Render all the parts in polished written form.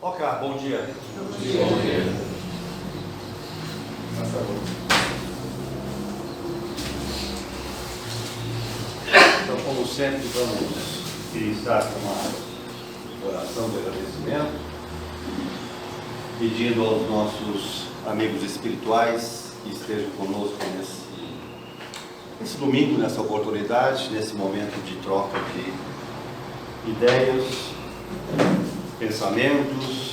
Ok, bom dia. Bom dia. Bom dia. Então, como sempre, vamos iniciar com uma oração de agradecimento, pedindo aos nossos amigos espirituais que estejam conosco nesse domingo, nessa oportunidade, nesse momento de troca de ideias, pensamentos,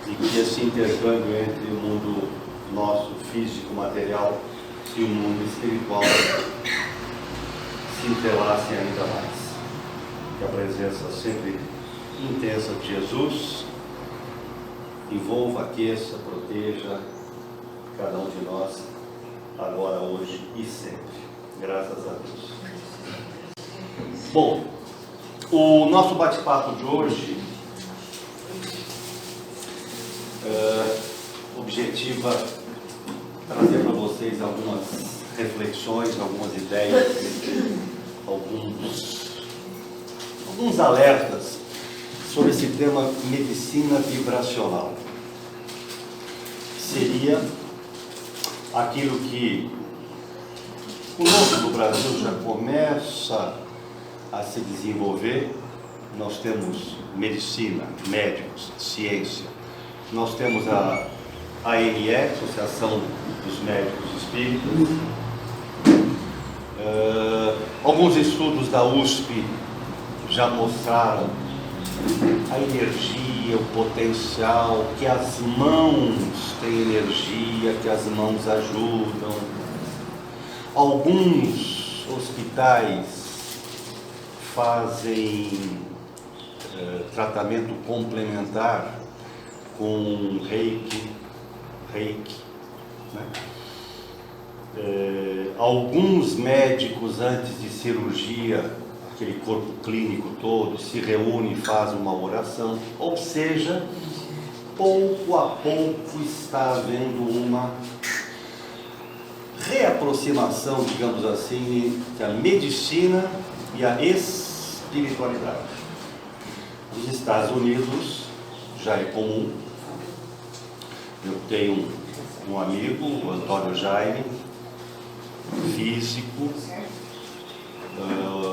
e que esse intercâmbio entre o mundo nosso físico, material e o mundo espiritual se entrelacem ainda mais. Que a presença sempre intensa de Jesus envolva, aqueça, proteja cada um de nós, agora, hoje e sempre. Graças a Deus. Bom, o nosso bate-papo de hoje objetiva trazer para vocês algumas reflexões, algumas ideias, alguns alertas sobre esse tema medicina vibracional. Seria aquilo que conosco no Brasil já começa a se desenvolver. Nós temos medicina, médicos, ciência. Nós temos a ANE, Associação dos Médicos Espíritas. Alguns estudos da USP já mostraram a energia, o potencial, que as mãos têm energia, que as mãos ajudam. Alguns hospitais fazem tratamento complementar com reiki, né? Alguns médicos, antes de cirurgia, aquele corpo clínico todo, se reúne e faz uma oração. Ou seja, pouco a pouco está havendo uma reaproximação, digamos assim, entre a medicina e a espiritualidade. Nos Estados Unidos já é comum. Eu tenho um amigo, o Antônio Jaime, físico.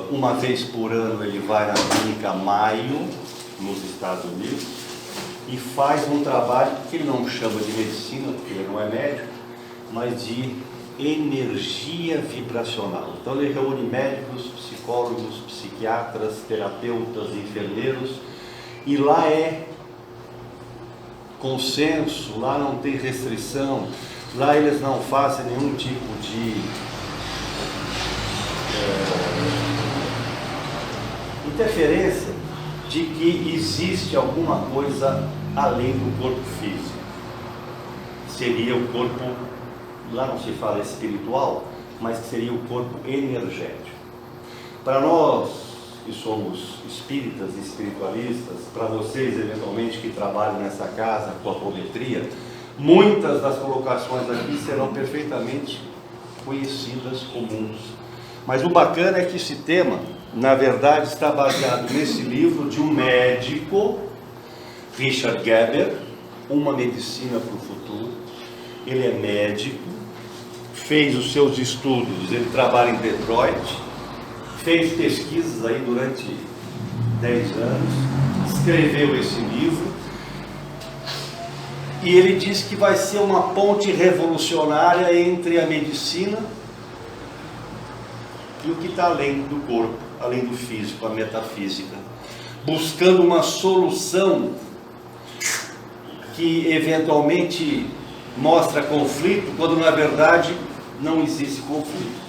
Uma vez por ano ele vai na clínica Mayo, nos Estados Unidos, e faz um trabalho que ele não chama de medicina, porque ele não é médico, mas de energia vibracional. Então ele reúne médicos, psicólogos, psiquiatras, terapeutas, enfermeiros, e lá é consenso, lá não tem restrição, lá eles não fazem nenhum tipo de interferência de que existe alguma coisa além do corpo físico. Seria o corpo, lá não se fala espiritual, mas que seria o corpo energético. Para nós que somos espíritas e espiritualistas, para vocês eventualmente que trabalham nessa casa com a apometria, muitas das colocações aqui serão perfeitamente conhecidas, comuns. Mas o bacana é que esse tema, na verdade, está baseado nesse livro de um médico, Richard Geber, Uma Medicina para o Futuro. Ele é médico, fez os seus estudos, ele trabalha em Detroit, fez pesquisas aí durante 10 anos, escreveu esse livro, e ele diz que vai ser uma ponte revolucionária entre a medicina e o que está além do corpo, além do físico, a metafísica, buscando uma solução que eventualmente mostra conflito, quando na verdade não existe conflito.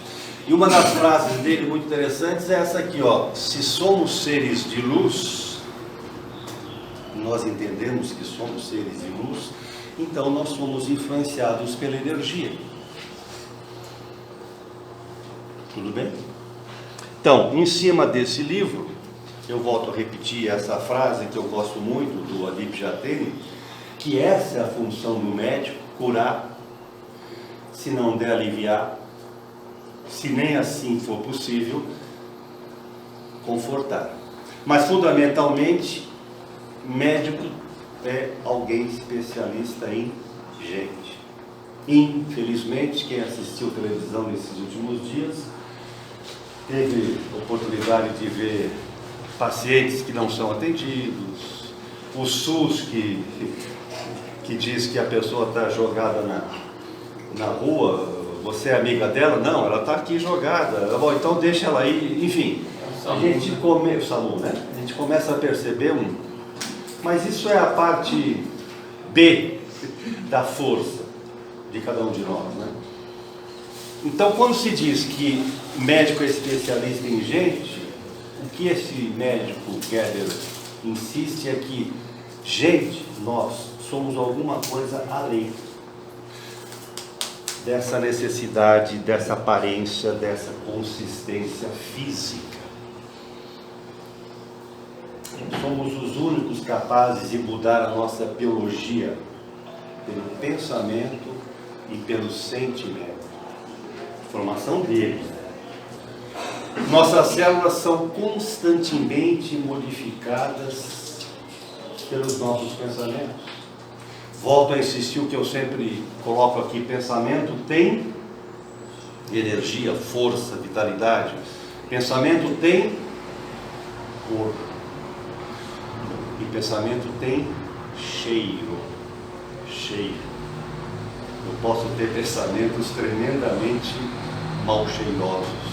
E uma das frases dele muito interessantes é essa aqui, ó: se somos seres de luz, nós entendemos que somos seres de luz, então nós somos influenciados pela energia. Tudo bem? Então, em cima desse livro, eu volto a repetir essa frase que eu gosto muito, do Adib Jatene, que essa é a função do médico: curar, se não der, aliviar, se nem assim for possível, confortar. Mas fundamentalmente, médico é alguém especialista em gente. Infelizmente, quem assistiu televisão nesses últimos dias teve oportunidade de ver pacientes que não são atendidos, o SUS que diz que a pessoa está jogada na rua, você é amiga dela? Não, ela está aqui jogada. Bom, então deixa ela aí, enfim. A gente o SAMU, né? A gente começa a perceber mas isso é a parte B da força de cada um de nós, né? Então, quando se diz que médico é especialista em gente, o que esse médico Geber insiste é que gente, nós somos alguma coisa além dessa necessidade, dessa aparência, dessa consistência física. Somos os únicos capazes de mudar a nossa biologia pelo pensamento e pelo sentimento. Formação dele. Nossas células são constantemente modificadas pelos nossos pensamentos. Volto a insistir o que eu sempre coloco aqui: pensamento tem energia, força, vitalidade. Pensamento tem corpo. E pensamento tem cheiro. Eu posso ter pensamentos tremendamente mal cheirosos.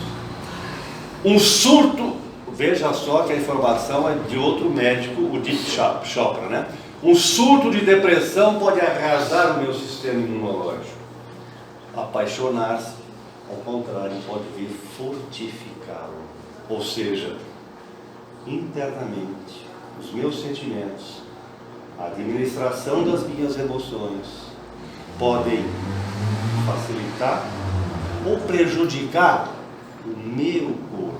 Um surto, veja só que a informação é de outro médico, o Deepak Chopra, né? Um surto de depressão pode arrasar o meu sistema imunológico. Apaixonar-se, ao contrário, pode vir fortificá-lo. Ou seja, internamente, os meus sentimentos, a administração das minhas emoções podem facilitar ou prejudicar o meu corpo.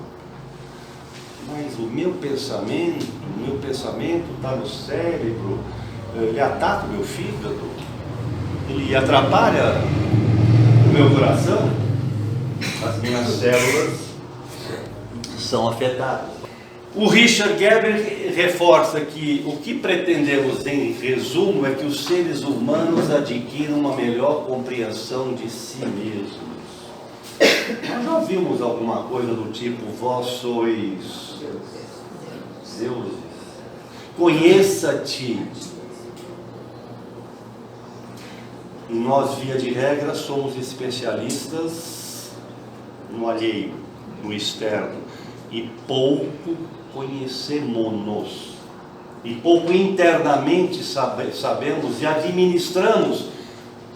Mas o meu pensamento está no cérebro, ele ataca o meu fígado, ele atrapalha o meu coração, as minhas células são afetadas. O Richard Geber reforça que o que pretendemos, em resumo, é que os seres humanos adquiram uma melhor compreensão de si mesmos. Nós já vimos alguma coisa do tipo: vós sois deuses, conheça-te. E nós, via de regra, somos especialistas no alheio, no externo, e pouco conhecemos-nos, e pouco internamente sabemos e administramos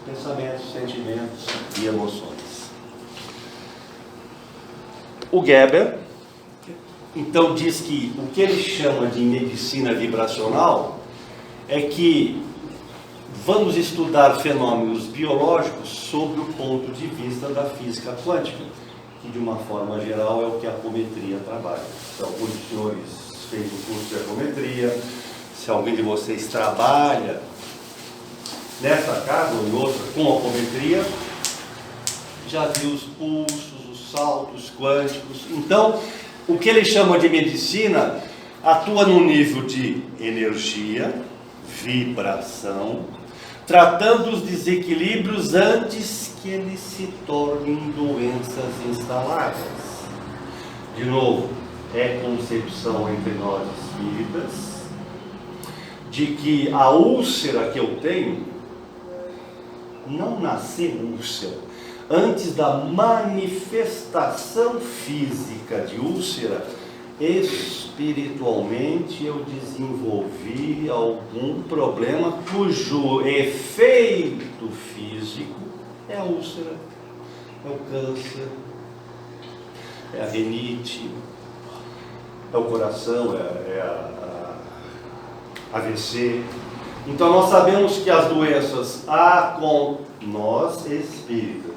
pensamentos, sentimentos e emoções. O Geber, então, diz que o que ele chama de medicina vibracional é que vamos estudar fenômenos biológicos sob o ponto de vista da física quântica, que de uma forma geral é o que a apometria trabalha. Então, alguns dos senhores fez o curso de apometria, se alguém de vocês trabalha nessa casa ou em outra com apometria, já viu os pulsos, os saltos quânticos. Então, o que ele chama de medicina atua no nível de energia, vibração, tratando os desequilíbrios antes que eles se tornem doenças instaladas. De novo, é concepção entre nós espíritas de que a úlcera que eu tenho não nasceu úlcera. Antes da manifestação física de úlcera, espiritualmente eu desenvolvi algum problema cujo efeito físico é a úlcera, é o câncer, é a rinite, é o coração, é a AVC. Então nós sabemos que as doenças nós espíritas,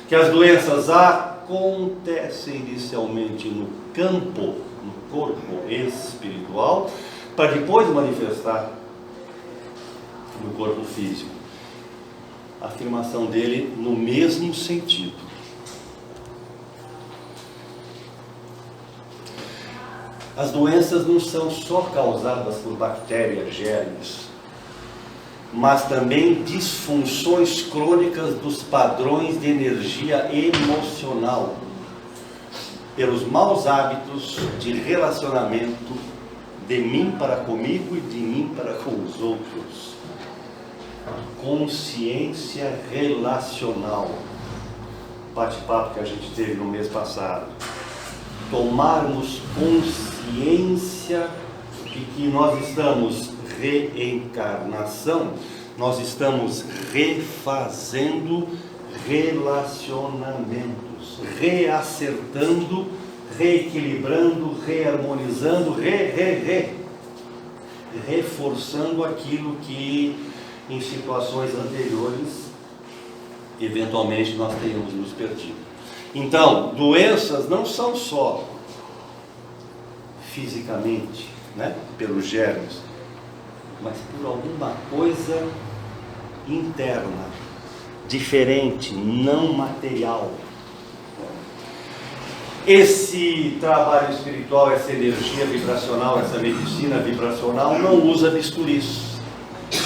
que as doenças acontecem inicialmente no campo, no corpo espiritual, para depois manifestar no corpo físico. A afirmação dele no mesmo sentido. As doenças não são só causadas por bactérias, germes. mas também disfunções crônicas dos padrões de energia emocional, pelos maus hábitos de relacionamento de mim para comigo e de mim para com os outros. Consciência relacional. Bate-papo que a gente teve no mês passado. Tomarmos consciência de que nós estamos reencarnação, nós estamos refazendo relacionamentos, reacertando, reequilibrando, reharmonizando, reforçando aquilo que em situações anteriores eventualmente nós tenhamos nos perdido. Então, doenças não são só fisicamente, né, pelos germes, mas por alguma coisa interna, diferente, não material. Esse trabalho espiritual, essa energia vibracional, essa medicina vibracional não usa bisturis,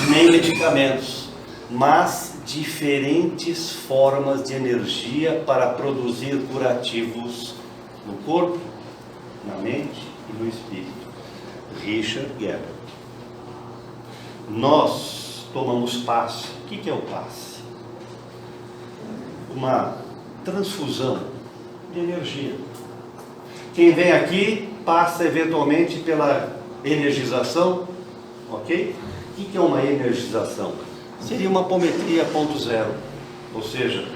nem medicamentos, mas diferentes formas de energia para produzir curativos no corpo, na mente e no espírito. Richard Gerber. Nós tomamos passe. O que é o passe? Uma transfusão de energia. Quem vem aqui passa eventualmente pela energização, ok? O que é uma energização? Seria uma apometria ponto zero, ou seja,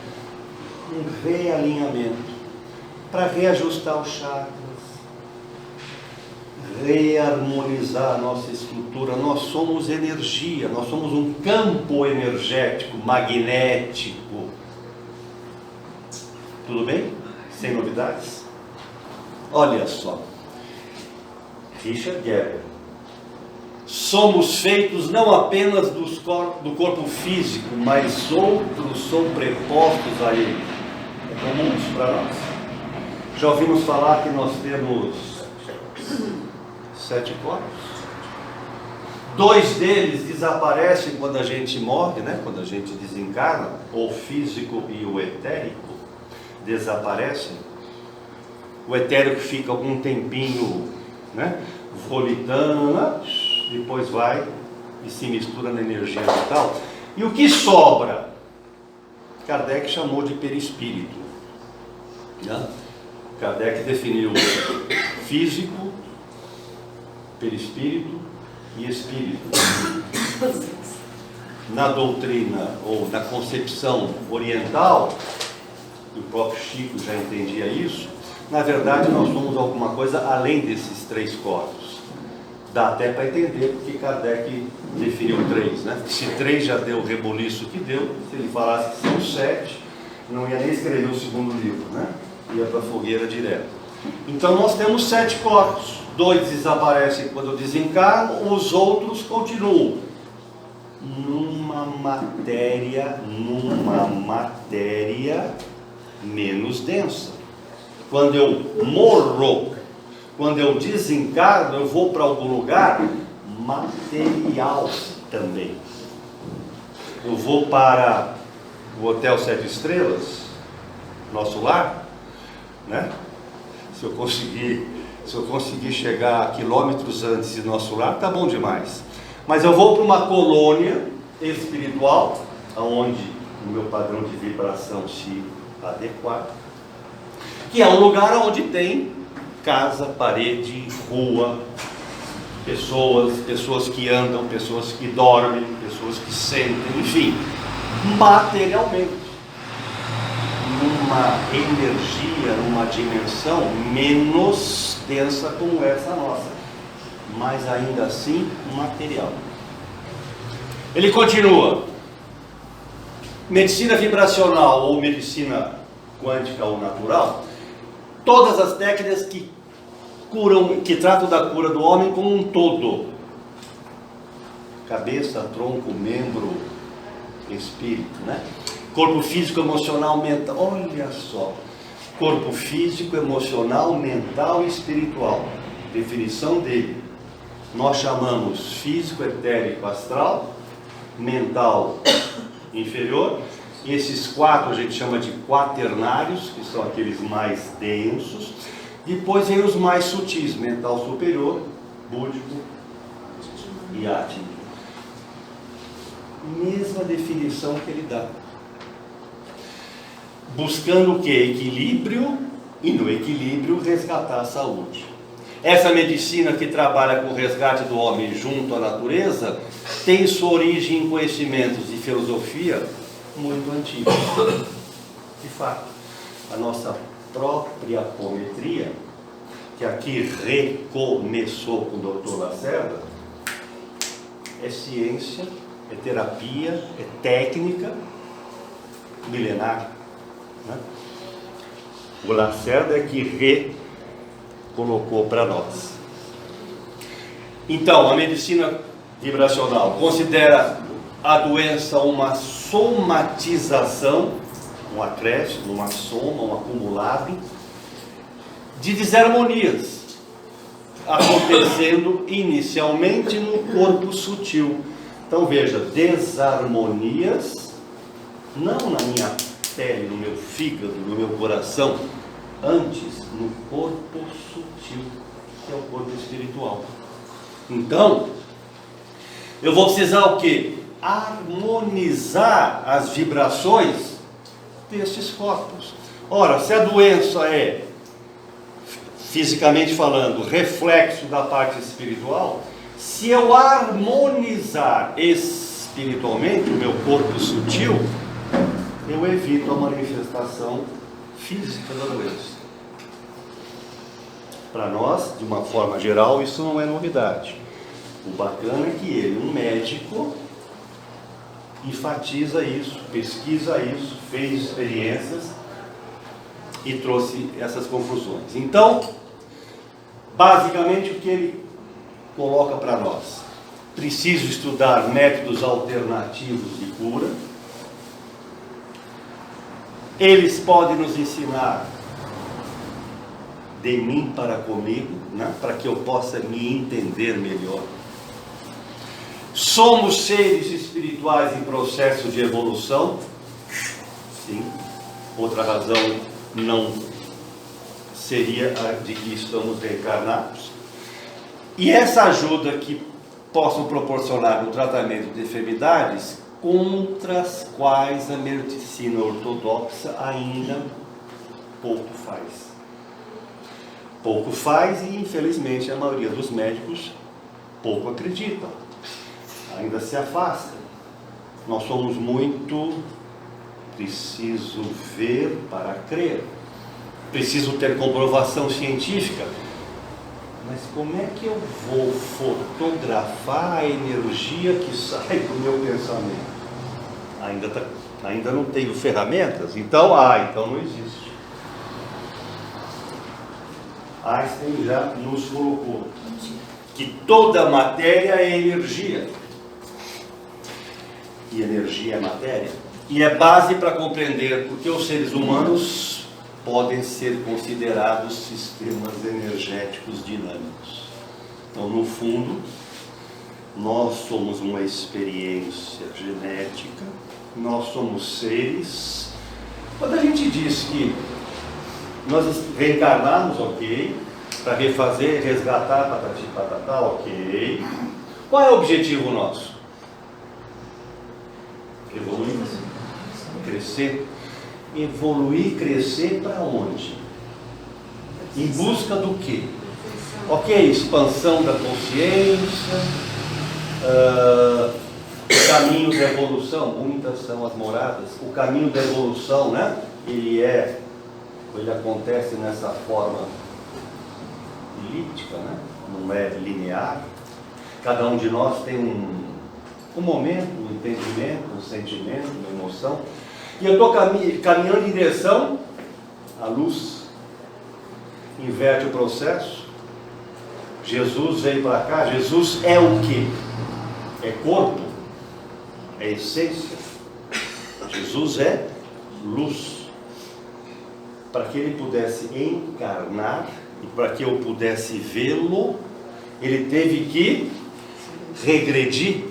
um realinhamento para reajustar os chakras, reharmonizar a nossa estrutura. Nós somos energia, nós somos um campo energético, magnético. Tudo bem? Sem novidades? Olha só, Richard Gerber. Somos feitos não apenas do corpo físico, mas outros sobrepostos a ele. É comum isso para nós. Já ouvimos falar que nós temos 7 corpos. 2 deles desaparecem quando a gente morre, né? Quando a gente desencarna. O físico e o etérico desaparecem. O etérico fica algum tempinho, né, volitando, né? Depois vai e se mistura na energia vital. E o que sobra? Kardec chamou de perispírito. Né? Kardec definiu físico, perispírito e espírito. Na doutrina ou na concepção oriental, o próprio Chico já entendia isso, na verdade nós somos alguma coisa além desses 3 corpos. Dá até para entender porque Kardec definiu 3, né? Se 3 já deu o reboliço que deu, se ele falasse que são 7, não ia nem escrever o 2º livro, né? Ia para a fogueira direto. Então nós temos 7 corpos. 2 desaparecem quando eu desencarno, os outros continuam numa matéria menos densa. Quando eu morro, quando eu desencarno, eu vou para algum lugar material também. Eu vou para o Hotel 7 Estrelas, nosso lar, né? Se eu conseguir chegar a quilômetros antes de nosso lar, tá bom demais. Mas eu vou para uma colônia espiritual, onde o meu padrão de vibração se adequar, que é um lugar onde tem casa, parede, rua, pessoas que andam, pessoas que dormem, pessoas que sentem, enfim, materialmente, numa energia, numa dimensão menos densa como essa nossa, mas ainda assim material. Ele continua: medicina vibracional ou medicina quântica ou natural, todas as técnicas que curam, que tratam da cura do homem como um todo: cabeça, tronco, membro, espírito, né? Corpo físico, emocional, mental. Olha só, corpo físico, emocional, mental e espiritual. Definição dele: nós chamamos físico, etérico, astral, mental inferior, e esses 4 a gente chama de quaternários, que são aqueles mais densos. Depois vem os mais sutis, mental superior, búdico e átmico. Mesma definição que ele dá. Buscando o que? Equilíbrio, e no equilíbrio resgatar a saúde. Essa medicina que trabalha com o resgate do homem junto à natureza tem sua origem em conhecimentos de filosofia muito antigos. De fato, a nossa própria apometria, que aqui recomeçou com o Dr. Lacerda, é ciência, é terapia, é técnica milenar. Né? O Lacerda é que colocou para nós. Então, a medicina vibracional considera a doença uma somatização, um acréscimo, uma soma, um acumulado de desarmonias acontecendo inicialmente no corpo sutil. Então veja, desarmonias não na minha pele, no meu fígado, no meu coração, antes no corpo sutil, que é o corpo espiritual. Então, eu vou precisar o quê? Harmonizar as vibrações desses corpos. Ora, se a doença é, fisicamente falando, reflexo da parte espiritual, se eu harmonizar espiritualmente o meu corpo sutil, eu evito a manifestação física da doença. Para nós, de uma forma geral, isso não é novidade. O bacana é que ele, um médico, enfatiza isso, pesquisa isso, fez experiências e trouxe essas conclusões. Então, basicamente o que ele coloca para nós? Preciso estudar métodos alternativos de cura. Eles podem nos ensinar de mim para comigo, né? Para que eu possa me entender melhor. Somos seres espirituais em processo de evolução. Sim. Outra razão não seria a de que estamos reencarnados. E essa ajuda que possam proporcionar o tratamento de enfermidades contra as quais a medicina ortodoxa ainda pouco faz. Pouco faz e, infelizmente, a maioria dos médicos pouco acreditam. Ainda se afasta. Nós somos muito preciso ver para crer. Preciso ter comprovação científica. Mas como é que eu vou fotografar a energia que sai do meu pensamento? Ainda não tenho ferramentas? Então não existe. Einstein já nos colocou que toda matéria é energia. E energia é matéria. E é base para compreender porque os seres humanos podem ser considerados sistemas energéticos dinâmicos. Então, no fundo, nós somos uma experiência genética, nós somos seres. Quando a gente diz que nós reencarnamos, ok, para refazer, resgatar, patati patatá, ok. Qual é o objetivo nosso? Evoluir, crescer. Evoluir, crescer para onde? Em busca do quê? Ok, expansão da consciência, caminho da evolução, muitas são as moradas. O caminho da evolução, né? Ele acontece nessa forma elíptica, né? Não é linear. Cada um de nós tem um momento, um entendimento, um sentimento, uma emoção. E eu estou caminhando em direção à luz. Inverte o processo. Jesus veio para cá. Jesus é o quê? É corpo? É essência? Jesus é luz. Para que ele pudesse encarnar e para que eu pudesse vê-lo, ele teve que regredir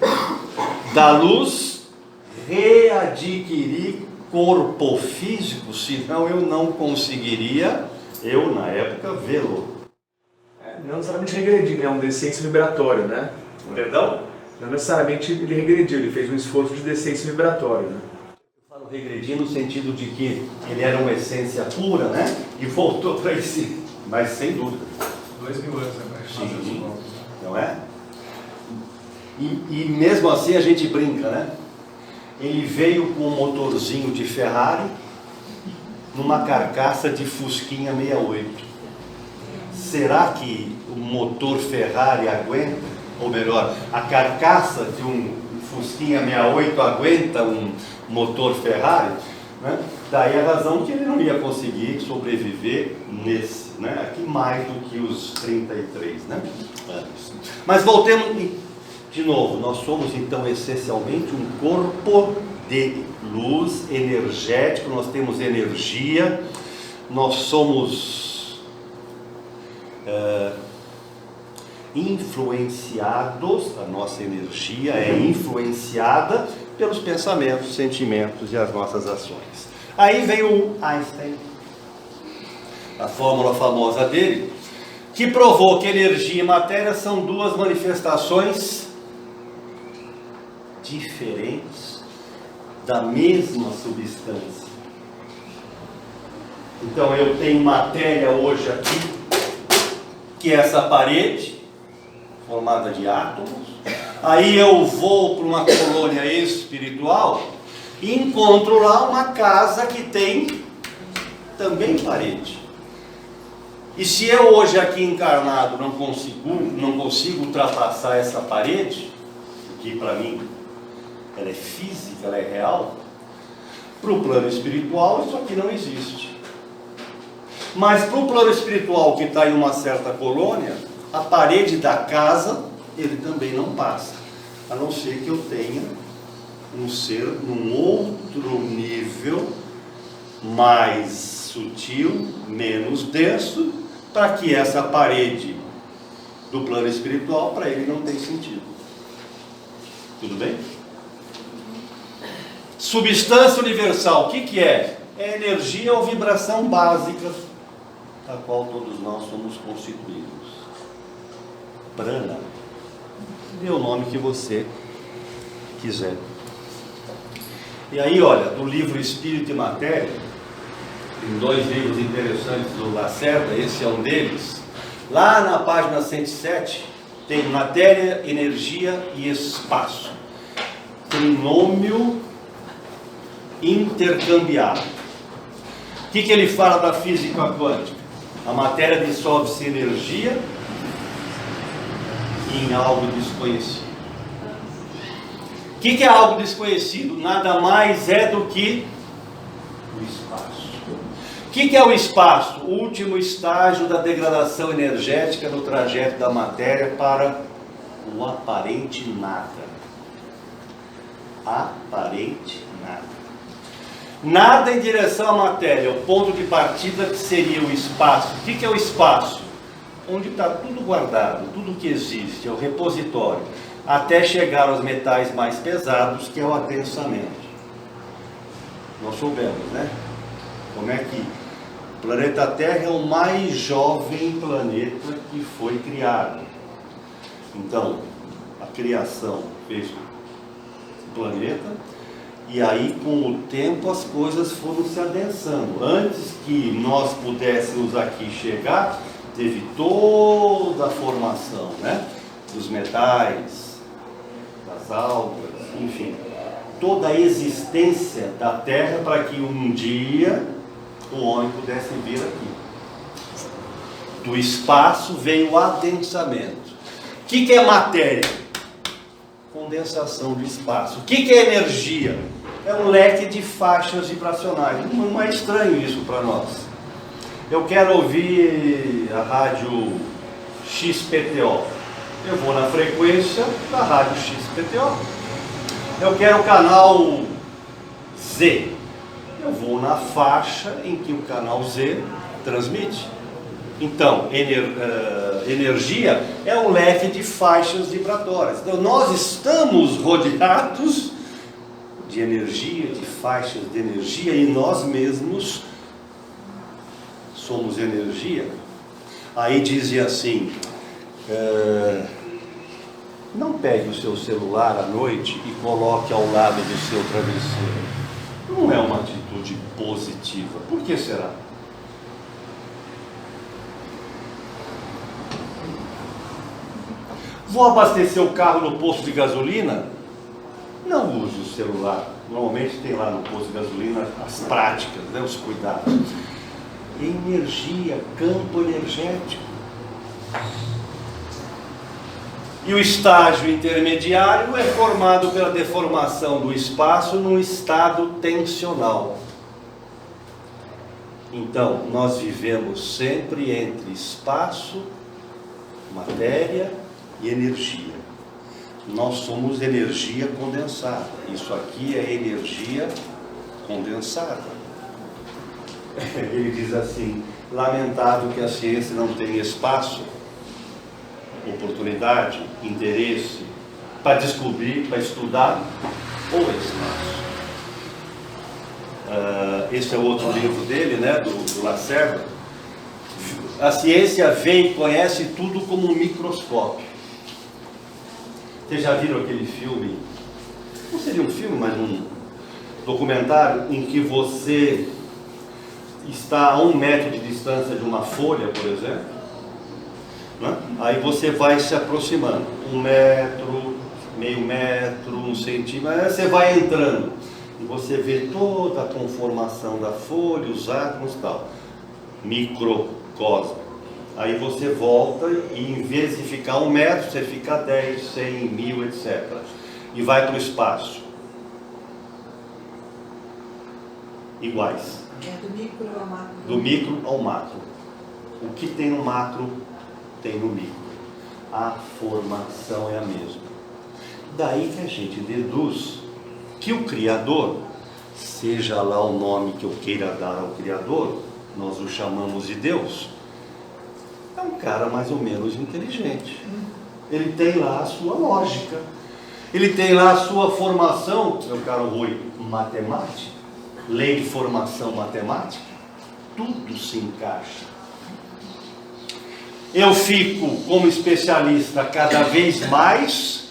da luz readquirir corpo físico, senão eu não conseguiria, eu na época, vê-lo. Não necessariamente regredir, né? É um descenso vibratório, né? Perdão? Não necessariamente ele regrediu, ele fez um esforço de descenso vibratório, né? Eu falo regredir no sentido de que ele era uma essência pura, né? E voltou para si, mas sem dúvida. 2000 anos atrás. Sim, não é? E mesmo assim a gente brinca, né? Ele veio com um motorzinho de Ferrari numa carcaça de Fusquinha 68. Será que o motor Ferrari aguenta? Ou melhor, a carcaça de um Fusquinha 68 aguenta um motor Ferrari? Né? Daí a razão que ele não ia conseguir sobreviver nesse, né? Aqui mais do que os 33, né? anos. Mas voltemos de novo, nós somos então essencialmente um corpo de luz energético, nós temos energia, nós somos influenciados, a nossa energia é influenciada pelos pensamentos, sentimentos e as nossas ações. Aí veio o Einstein, a fórmula famosa dele, que provou que energia e matéria são duas manifestações diferentes da mesma substância. Então eu tenho matéria hoje aqui, que é essa parede formada de átomos. Aí eu vou para uma colônia espiritual e encontro lá uma casa que tem também parede. E se eu hoje aqui encarnado não consigo ultrapassar essa parede, que para mim ela é física, ela é real, para o plano espiritual isso aqui não existe. Mas para o plano espiritual que está em uma certa colônia, a parede da casa ele também não passa, a não ser que eu tenha um ser num outro nível mais sutil, menos denso, para que essa parede do plano espiritual para ele não tem sentido. Tudo bem? Substância universal, o que é? É energia ou vibração básica da qual todos nós somos constituídos. Prana. Dê o nome que você quiser. E aí, olha, do livro Espírito e Matéria, tem dois livros interessantes do Lacerda, esse é um deles. Lá na página 107, tem matéria, energia e espaço. Trinômio intercambiável. O que ele fala da física quântica? A matéria dissolve-se em energia e em algo desconhecido. O que é algo desconhecido? Nada mais é do que o espaço. O que é o espaço? O último estágio da degradação energética no trajeto da matéria para o aparente nada. Aparente nada. Nada em direção à matéria, o ponto de partida que seria o espaço. O que é o espaço? Onde está tudo guardado, tudo que existe, é o repositório, até chegar aos metais mais pesados, que é o adensamento. Nós soubemos, né? Como é que o planeta Terra é o mais jovem planeta que foi criado. Então, a criação fez o planeta. E aí, com o tempo, as coisas foram se adensando. Antes que nós pudéssemos aqui chegar, teve toda a formação, né? Dos metais, das algas, enfim. Toda a existência da Terra para que um dia o homem pudesse vir aqui. Do espaço veio o adensamento. O que é matéria? Condensação do espaço. O que é energia? É um leque de faixas vibracionais. Não é estranho isso para nós. Eu quero ouvir a rádio XPTO. Eu vou na frequência da rádio XPTO. Eu quero o canal Z. Eu vou na faixa em que o canal Z transmite. Então, energia é um leque de faixas vibratórias. Então, nós estamos rodeados de energia, de faixas de energia, e nós mesmos somos energia. Aí dizem assim, não pegue o seu celular à noite e coloque ao lado do seu travesseiro. Não é uma atitude positiva. Por que será? Vou abastecer o carro no posto de gasolina? Não use o celular. Normalmente tem lá no posto de gasolina as práticas, né, os cuidados. Energia, campo energético. E o estágio intermediário é formado pela deformação do espaço num estado tensional. Então, nós vivemos sempre entre espaço, matéria e energia. Nós somos energia condensada. Isso aqui é energia condensada. Ele diz assim: lamentável que a ciência não tenha espaço, oportunidade, interesse para descobrir, para estudar o espaço. Esse é outro livro dele, né, do Lacerda. A ciência vê e conhece tudo como um microscópio. Vocês já viram aquele filme? Não seria um filme, mas um documentário em que você está a 1 metro de distância de uma folha, por exemplo, né? Aí você vai se aproximando, 1 metro, meio metro, 1 centímetro, aí você vai entrando e você vê toda a conformação da folha, os átomos e tal, microcosmo. Aí você volta e em vez de ficar 1 metro, você fica 10, 100, 1000, etc. E vai para o espaço. Iguais. É do micro ao macro. Do micro ao macro. O que tem no macro, tem no micro. A formação é a mesma. Daí que a gente deduz que o Criador, seja lá o nome que eu queira dar ao Criador, nós o chamamos de Deus, é um cara mais ou menos inteligente. Ele tem lá a sua lógica. Ele tem lá a sua formação, meu caro Rui, matemática, lei de formação matemática, tudo se encaixa. Eu fico como especialista cada vez mais,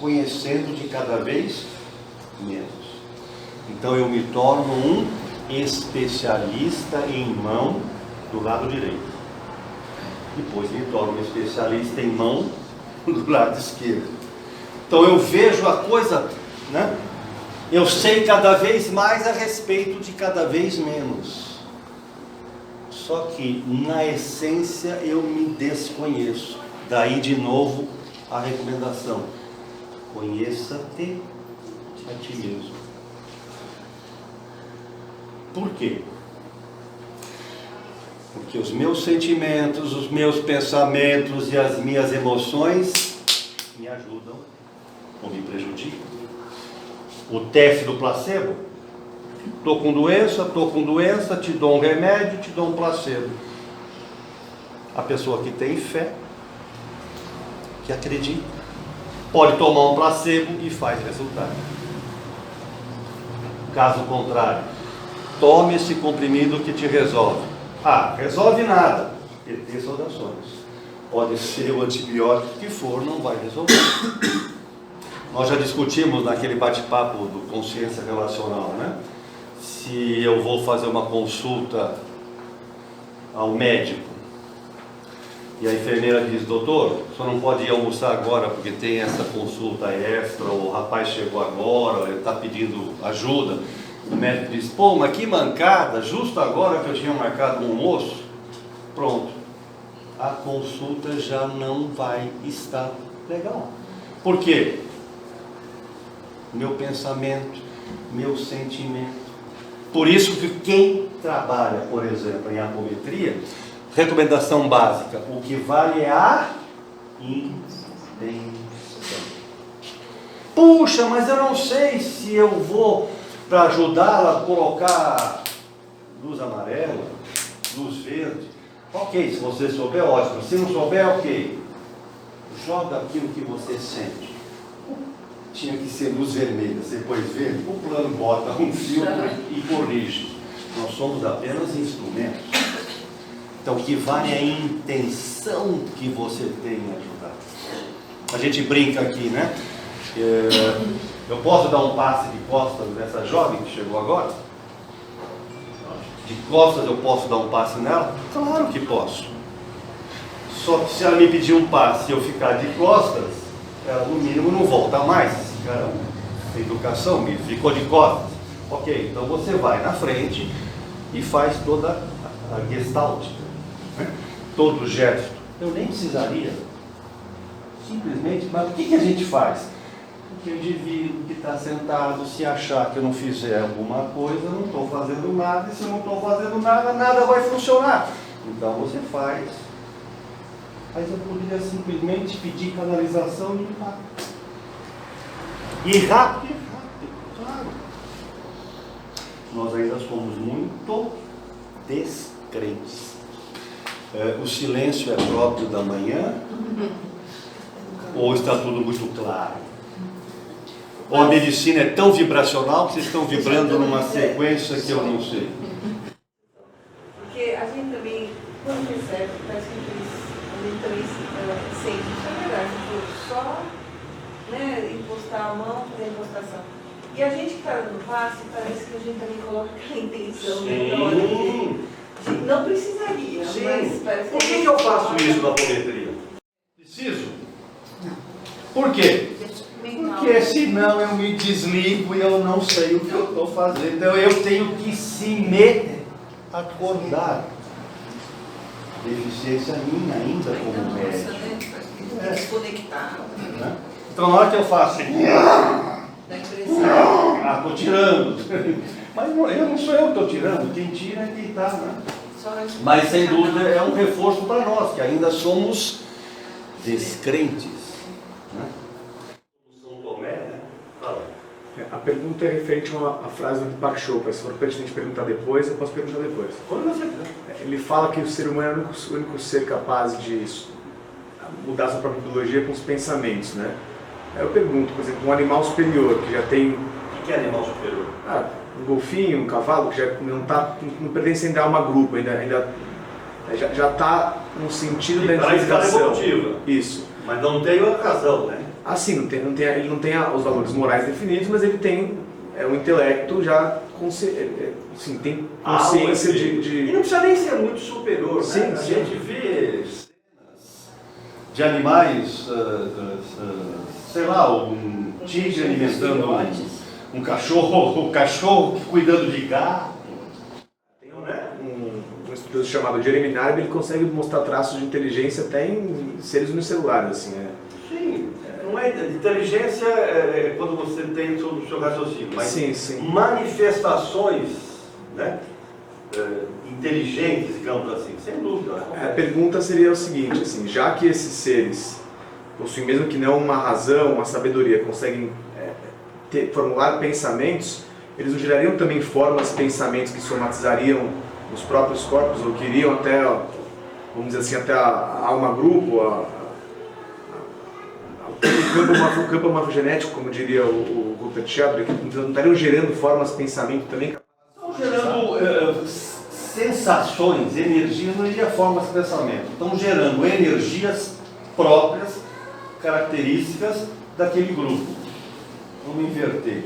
conhecendo de cada vez menos. Então eu me torno um especialista em mão do lado direito. Depois me torno um especialista em mão do lado esquerdo. Então eu vejo a coisa, né? Eu sei cada vez mais a respeito de cada vez menos. Só que na essência eu me desconheço. Daí de novo a recomendação: conheça-te a ti mesmo. Por quê? Porque os meus sentimentos, os meus pensamentos e as minhas emoções me ajudam ou me prejudicam. O teste do placebo: estou com doença, te dou um remédio, te dou um placebo. A pessoa que tem fé, que acredita, pode tomar um placebo e faz resultado. Caso contrário, tome esse comprimido que te resolve. Ah, resolve nada. PT saudações. Pode ser o antibiótico que for, não vai resolver. Nós já discutimos naquele bate-papo do consciência relacional, né? Se eu vou fazer uma consulta ao médico e a enfermeira diz: doutor, o senhor não pode ir almoçar agora porque tem essa consulta extra, ou o rapaz chegou agora, ele está pedindo ajuda. O médico diz: pô, mas que mancada, justo agora que eu tinha marcado um almoço. Pronto, a consulta já não vai estar legal. Por quê? Meu pensamento, meu sentimento. Por isso que quem trabalha, por exemplo, em apometria, recomendação básica: o que vale é a intenção. Puxa, mas eu não sei se eu vou, para ajudá-la, colocar luz amarela, luz verde. Ok, se você souber, ótimo. Se não souber, ok. Joga aquilo que você sente. Tinha que ser luz vermelha, você depois vê, o plano bota um filtro e corrige. Nós somos apenas instrumentos. Então, o que vale é a intenção que você tem em ajudar. A gente brinca aqui, né? Eu posso dar um passe de costas nessa jovem que chegou agora? De costas eu posso dar um passe nela? Claro que posso. Só que se ela me pedir um passe e eu ficar de costas, ela no mínimo não volta mais. Caramba, educação mesmo, ficou de costas. Ok, então você vai na frente e faz toda a gestalt, né? Todo o gesto. Eu nem precisaria. Simplesmente, mas o que a gente faz? Porque o indivíduo que está sentado, se achar que eu não fizer alguma coisa, eu não estou fazendo nada, e se eu não estou fazendo nada, nada vai funcionar. Então você faz. Mas eu poderia simplesmente pedir canalização e limpar. E rápido, claro. Nós ainda somos muito descrentes. O silêncio é próprio da manhã? Ou está tudo muito claro? Ou a medicina é tão vibracional que vocês estão vibrando numa sequência que eu não sei? Porque a gente também, quando recebe, parece que a gente também sente, isso é verdade, só impostar a mão, fazer a impostação. E a gente que está dando passe, parece que a gente também coloca aquela intenção na hora de não precisaria, Sim. mas parece Por que eu faço isso na apometria? Preciso? Por quê? Porque senão eu me desligo e eu não sei o que eu estou fazendo. Então eu tenho que me acordar. Deficiência minha ainda como médico. Desconectar. Então na hora que eu faço Da impressão. estou tirando. Mas eu não sou eu que estou tirando, quem tira é quem está, né? Mas sem dúvida é um reforço para nós, que ainda somos descrentes. Né? São Tomé, né? Fala. A pergunta é referente a uma frase do Deepak Chopra. Se for pertinente perguntar depois, eu posso perguntar depois. Quando você quiser. Ele fala que o ser humano é o único ser capaz de mudar sua própria biologia com os pensamentos, né? Aí eu pergunto, por exemplo, um animal superior que já tem... O que é animal superior? Um golfinho, um cavalo que já não pertence ainda a uma grupo, já está no sentido da identificação. Evolutiva. Isso. Mas não tem a razão, né? Assim, ele não tem os valores morais definidos, mas ele tem um intelecto já tem consciência E não precisa nem ser muito superior, sim, né? A sim. gente vê cenas de animais, sei lá, um tigre alimentando um cachorro, o cachorro cuidando de gato. Tem um estudioso chamado Jeremy Narby, ele consegue mostrar traços de inteligência até em seres unicelulares, assim, Sim, não é inteligência quando você tem o seu raciocínio, mas sim. manifestações, né, inteligentes, digamos assim, sem dúvida. A pergunta seria o seguinte, assim, já que esses seres possuem, mesmo que não uma razão, uma sabedoria, conseguem formular pensamentos, eles não gerariam também formas, pensamentos que somatizariam os próprios corpos, ou que iriam até, vamos dizer assim, até a alma grupo, o campo morfogenético, como diria o Rupert Sheldrake, que não estariam gerando formas, pensamento também? Estão gerando sensações, energias, não diria formas de pensamento. Estão gerando energias próprias, características daquele grupo. Vamos inverter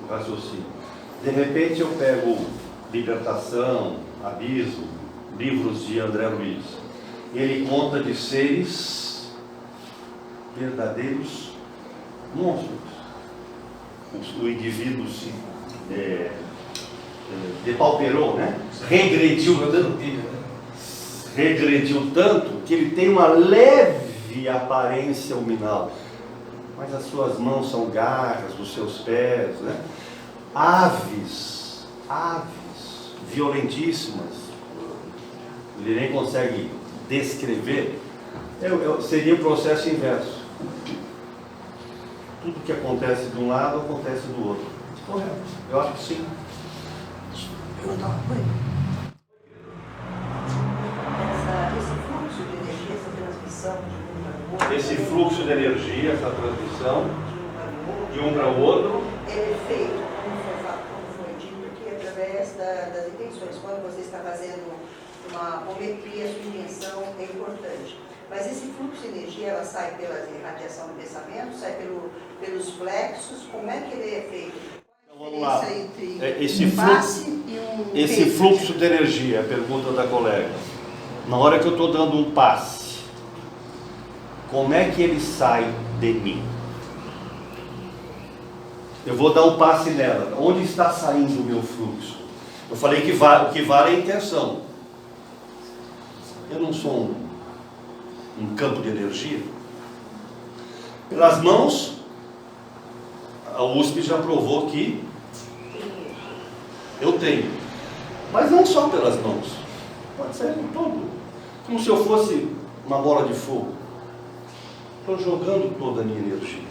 o raciocínio. De repente eu pego Libertação, Abismo, livros de André Luiz. E ele conta de seres verdadeiros monstros. O indivíduo se depauperou, né? Regrediu tanto que ele tem uma leve aparência huminal. Mas as suas mãos são garras dos seus pés, né? Aves, violentíssimas. Ele nem consegue descrever. Seria o processo inverso. Tudo que acontece de um lado, acontece do outro. Correto. Eu acho que sim. Eu não de energia, essa transmissão, de um para o outro. Ele é feito, como foi dito aqui, através das intenções. Quando você está fazendo uma apometria, a sua intenção é importante. Mas esse fluxo de energia, ela sai pela radiação do pensamento, sai pelos plexos, como é que ele é feito? Então, vamos lá. Entre Esse fluxo de energia, a pergunta da colega. Na hora que eu estou dando um passe, como é que ele sai de mim? Eu vou dar um passe nela. Onde está saindo o meu fluxo? Eu falei que o que vale é a intenção. Eu não sou um campo de energia. Pelas mãos, a USP já provou que eu tenho. Mas não só pelas mãos. Pode ser em todo. Como se eu fosse uma bola de fogo. Estou jogando toda a minha energia.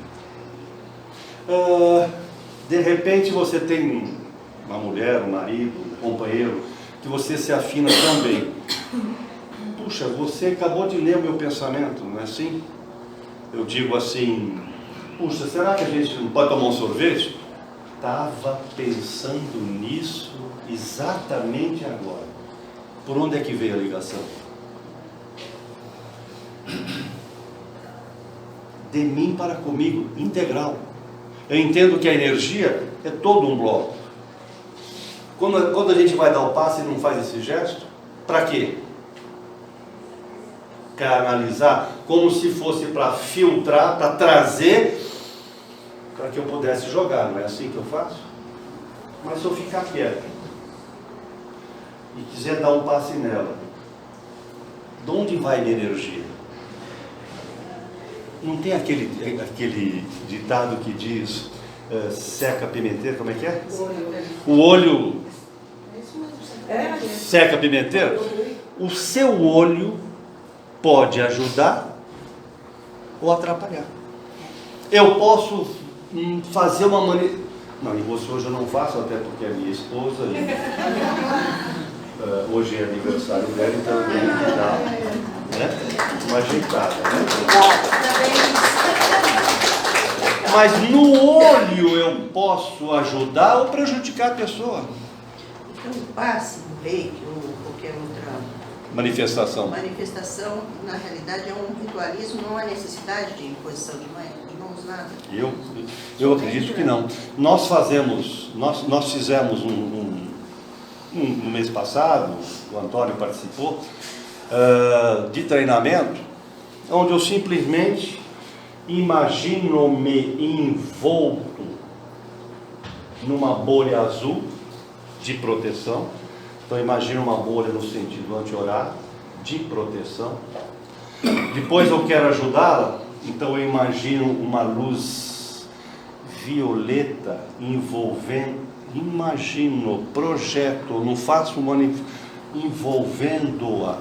De repente você tem uma mulher, um marido, um companheiro, que você se afina tão bem. Puxa, você acabou de ler o meu pensamento, não é assim? Eu digo assim, puxa, será que a gente não pode tomar um sorvete? Estava pensando nisso exatamente agora. Por onde é que veio a ligação? De mim para comigo, integral. Eu entendo que a energia é todo um bloco. Quando a gente vai dar o passe e não faz esse gesto, para quê? Canalizar, como se fosse para filtrar, para trazer, para que eu pudesse jogar, não é assim que eu faço? Mas se eu ficar quieto e quiser dar um passe nela, de onde vai minha energia? Não tem aquele ditado que diz seca a pimenteira, como é que é? O olho seca a pimenteira? O seu olho pode ajudar ou atrapalhar. Eu posso fazer uma maneira... Não, e você hoje eu não faço, até porque é minha esposa. Hoje é aniversário dela, então eu tenho que dar, né, uma ajeitada. Né? Mas no olho eu posso ajudar ou prejudicar a pessoa. Então, o passe, o reiki ou qualquer outra manifestação, na realidade, é um ritualismo, não há necessidade de imposição de mãos, nada. Eu acredito que não. Nós fizemos no mês passado, o Antônio participou, de treinamento, onde eu simplesmente imagino-me envolto numa bolha azul de proteção. Então imagino uma bolha no sentido anti-horário, de proteção. Depois eu quero ajudá-la, então eu imagino uma luz violeta envolvendo, projeto, não faço envolvendo-a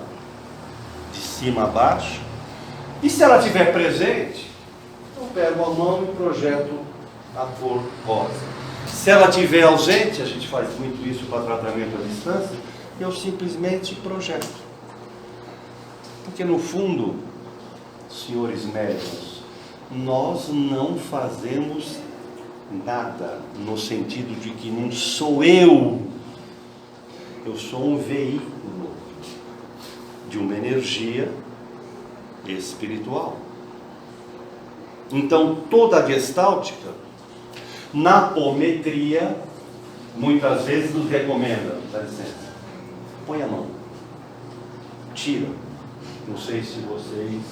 de cima a baixo. E se ela estiver presente, eu pego a mão e projeto a cor rosa. Se ela estiver ausente, a gente faz muito isso para tratamento à distância, eu simplesmente projeto. Porque no fundo, senhores médicos, nós não fazemos nada, no sentido de que não sou eu sou um veículo de uma energia espiritual. Então toda a gestáltica, na apometria, muitas vezes nos recomenda, dá licença, põe a mão, tira. Não sei se vocês...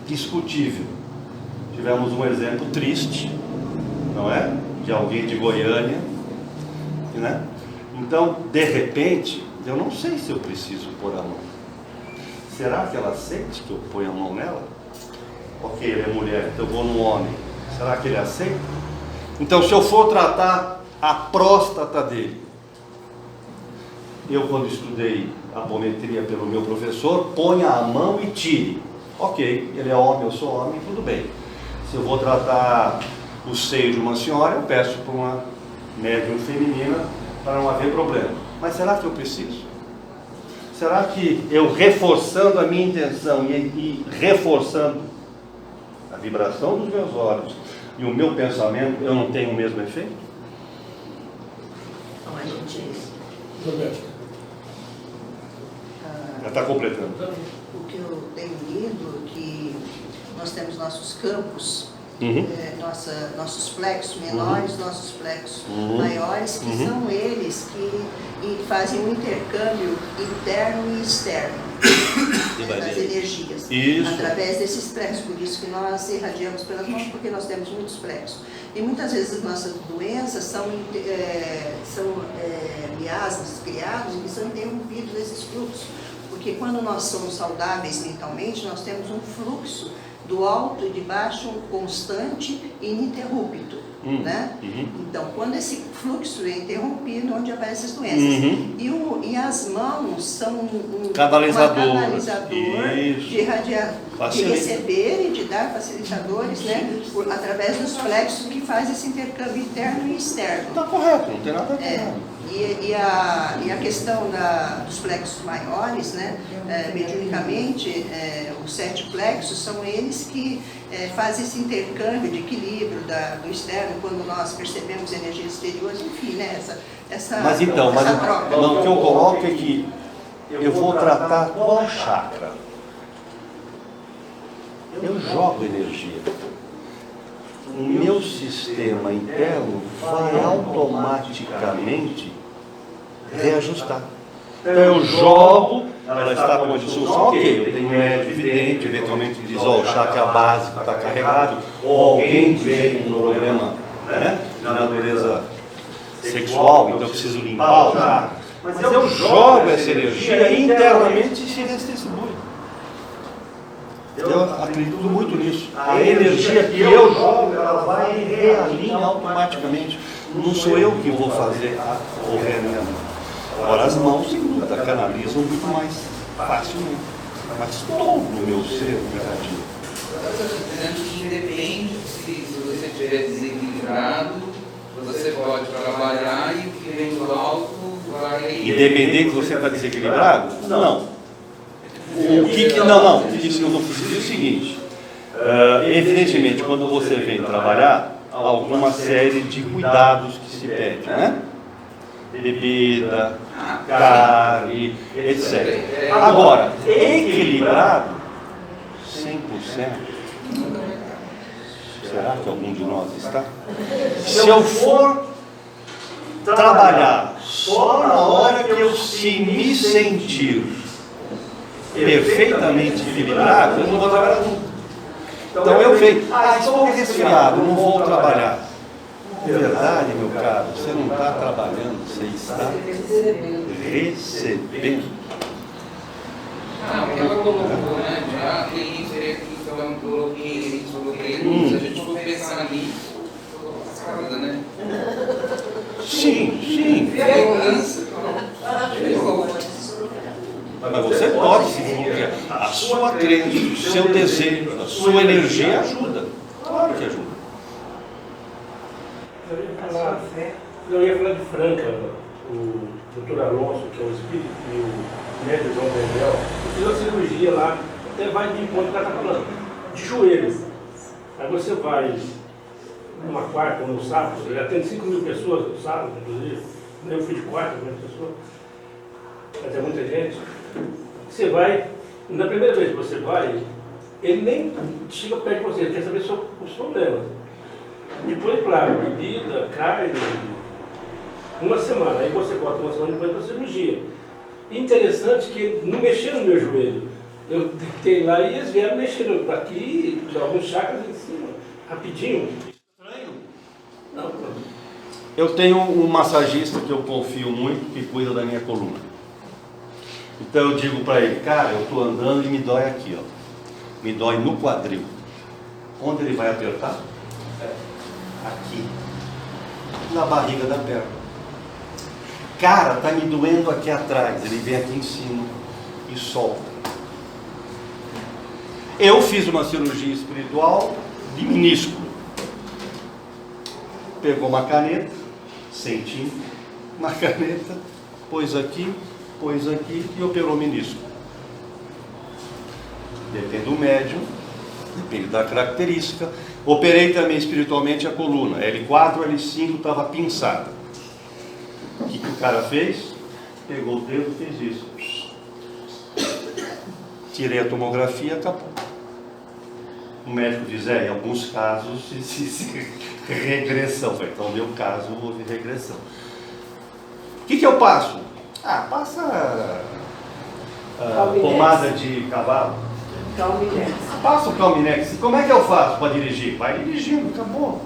Discutível. Tivemos um exemplo triste, não é? De alguém de Goiânia, né? Então, de repente, eu não sei se eu preciso pôr a mão. Será que ela sente que eu ponho a mão nela? Ok, ele é mulher, então eu vou no homem. Será que ele aceita? Então, se eu for tratar a próstata dele, eu, quando estudei apometria pelo meu professor, ponha a mão e tire. Ok, ele é homem, eu sou homem, tudo bem. Se eu vou tratar o seio de uma senhora, eu peço para uma médium feminina para não haver problema. Mas será que eu preciso? Será que eu reforçando a minha intenção e reforçando a vibração dos meus olhos e o meu pensamento, eu não tenho o mesmo efeito? Então a gente... Já está completando. O que eu tenho lido é que nós temos nossos campos, nossos plexos menores, nossos plexos maiores, que são eles que fazem um intercâmbio interno e externo das energias, através desses plexos. Por isso que nós irradiamos pelas mãos, porque nós temos muitos plexos. E muitas vezes as nossas doenças são miasmas criados e são interrompidos nesses fluxos. Porque quando nós somos saudáveis mentalmente, nós temos um fluxo do alto e de baixo constante e ininterrupto, né? Então, quando esse fluxo é interrompido, onde aparecem as doenças. E as mãos são um canalizador de receber e de dar facilitadores, né? Através dos plexos que faz esse intercâmbio interno e externo. Está correto, não tem nada a ver. E a questão dos plexos maiores, né, mediunicamente, os 7 plexos são eles que fazem esse intercâmbio de equilíbrio do externo, quando nós percebemos energias exteriores, enfim, né, essa troca. O que eu coloco é que eu vou tratar qual chakra? Eu jogo energia. O meu sistema interno vai automaticamente reajustar. Então eu jogo, ela está com uma disfunção, ok, eu tenho médico evidente, eventualmente diz, o chakra básico está carregado, ou alguém vem com um problema, né, na natureza sexual, então eu preciso limpar o chakra. Mas eu jogo essa energia e internamente se redistribui. Eu acredito muito nisso. A energia que eu jogo, ela vai e realinha automaticamente. Não sou eu que vou fazer o realinhamento. Agora as mãos, sem dúvida, canalizam muito mais facilmente. Mas todo o meu ser irradia. Você está dizendo que independe se você estiver desequilibrado, você pode trabalhar e o que vem do alto vai... Independente que você está desequilibrado? Não. Não. Isso que eu não fiz é o seguinte. Evidentemente, quando você vem trabalhar, há alguma série de cuidados que se pede, né? Bebida, carne, etc. Agora, equilibrado, 100%, será que algum de nós está? Se eu for trabalhar só na hora que eu me sentir perfeitamente equilibrado, eu não vou trabalhar nunca. Então eu venho, estou resfriado, não vou trabalhar. É verdade, meu caro, você não está trabalhando, você está recebendo. Não, ela colocou, né? Já tem isso aqui, então coloquei isso, se a gente for pensar nisso, lascada, né? Sim. Segurança, Mas você pode se bloquear. A sua crença, o seu desejo, a sua energia ajuda. Claro que ajuda. Eu ia falar de Franca, o Dr. Alonso, que é o espírito, e o médico João Daniel, fiz uma cirurgia lá, até vai de encontro que ela está falando, de joelho. Aí você vai numa quarta, no sábado, já tem 5.000 pessoas no sábado, inclusive, eu fui de quarta, 5.000 pessoas, mas é muita gente. Você vai, na primeira vez que você vai, ele nem chega perto de você, ele quer saber os problemas. Depois, claro, bebida, carne, uma semana, aí você bota uma semana depois da cirurgia. Interessante que não mexeram no meu joelho. Eu deitei lá e eles vieram mexendo daqui, alguns chakras em cima, rapidinho. Estranho? Não. Eu tenho um massagista que eu confio muito, que cuida da minha coluna. Então eu digo para ele, cara, eu estou andando e me dói aqui, ó. Me dói no quadril. Onde ele vai apertar? Aqui. Na barriga da perna. Cara, tá me doendo aqui atrás. Ele vem aqui em cima e solta. Eu fiz uma cirurgia espiritual de minúsculo. Pegou uma caneta, centímetro, uma caneta, pôs aqui pôs aqui e operou o menisco. Depende do médium, depende da característica. Operei também espiritualmente a coluna, L4, L5 estava pinçada. O que o cara fez? Pegou o dedo e fez isso. Tirei a tomografia e acabou. O médico diz, em alguns casos, regressão. Então, no meu caso, houve regressão. O que eu passo? Passa pomada de cavalo. Calminex. Passa o Calminex. Como é que eu faço para dirigir? Vai dirigindo, acabou.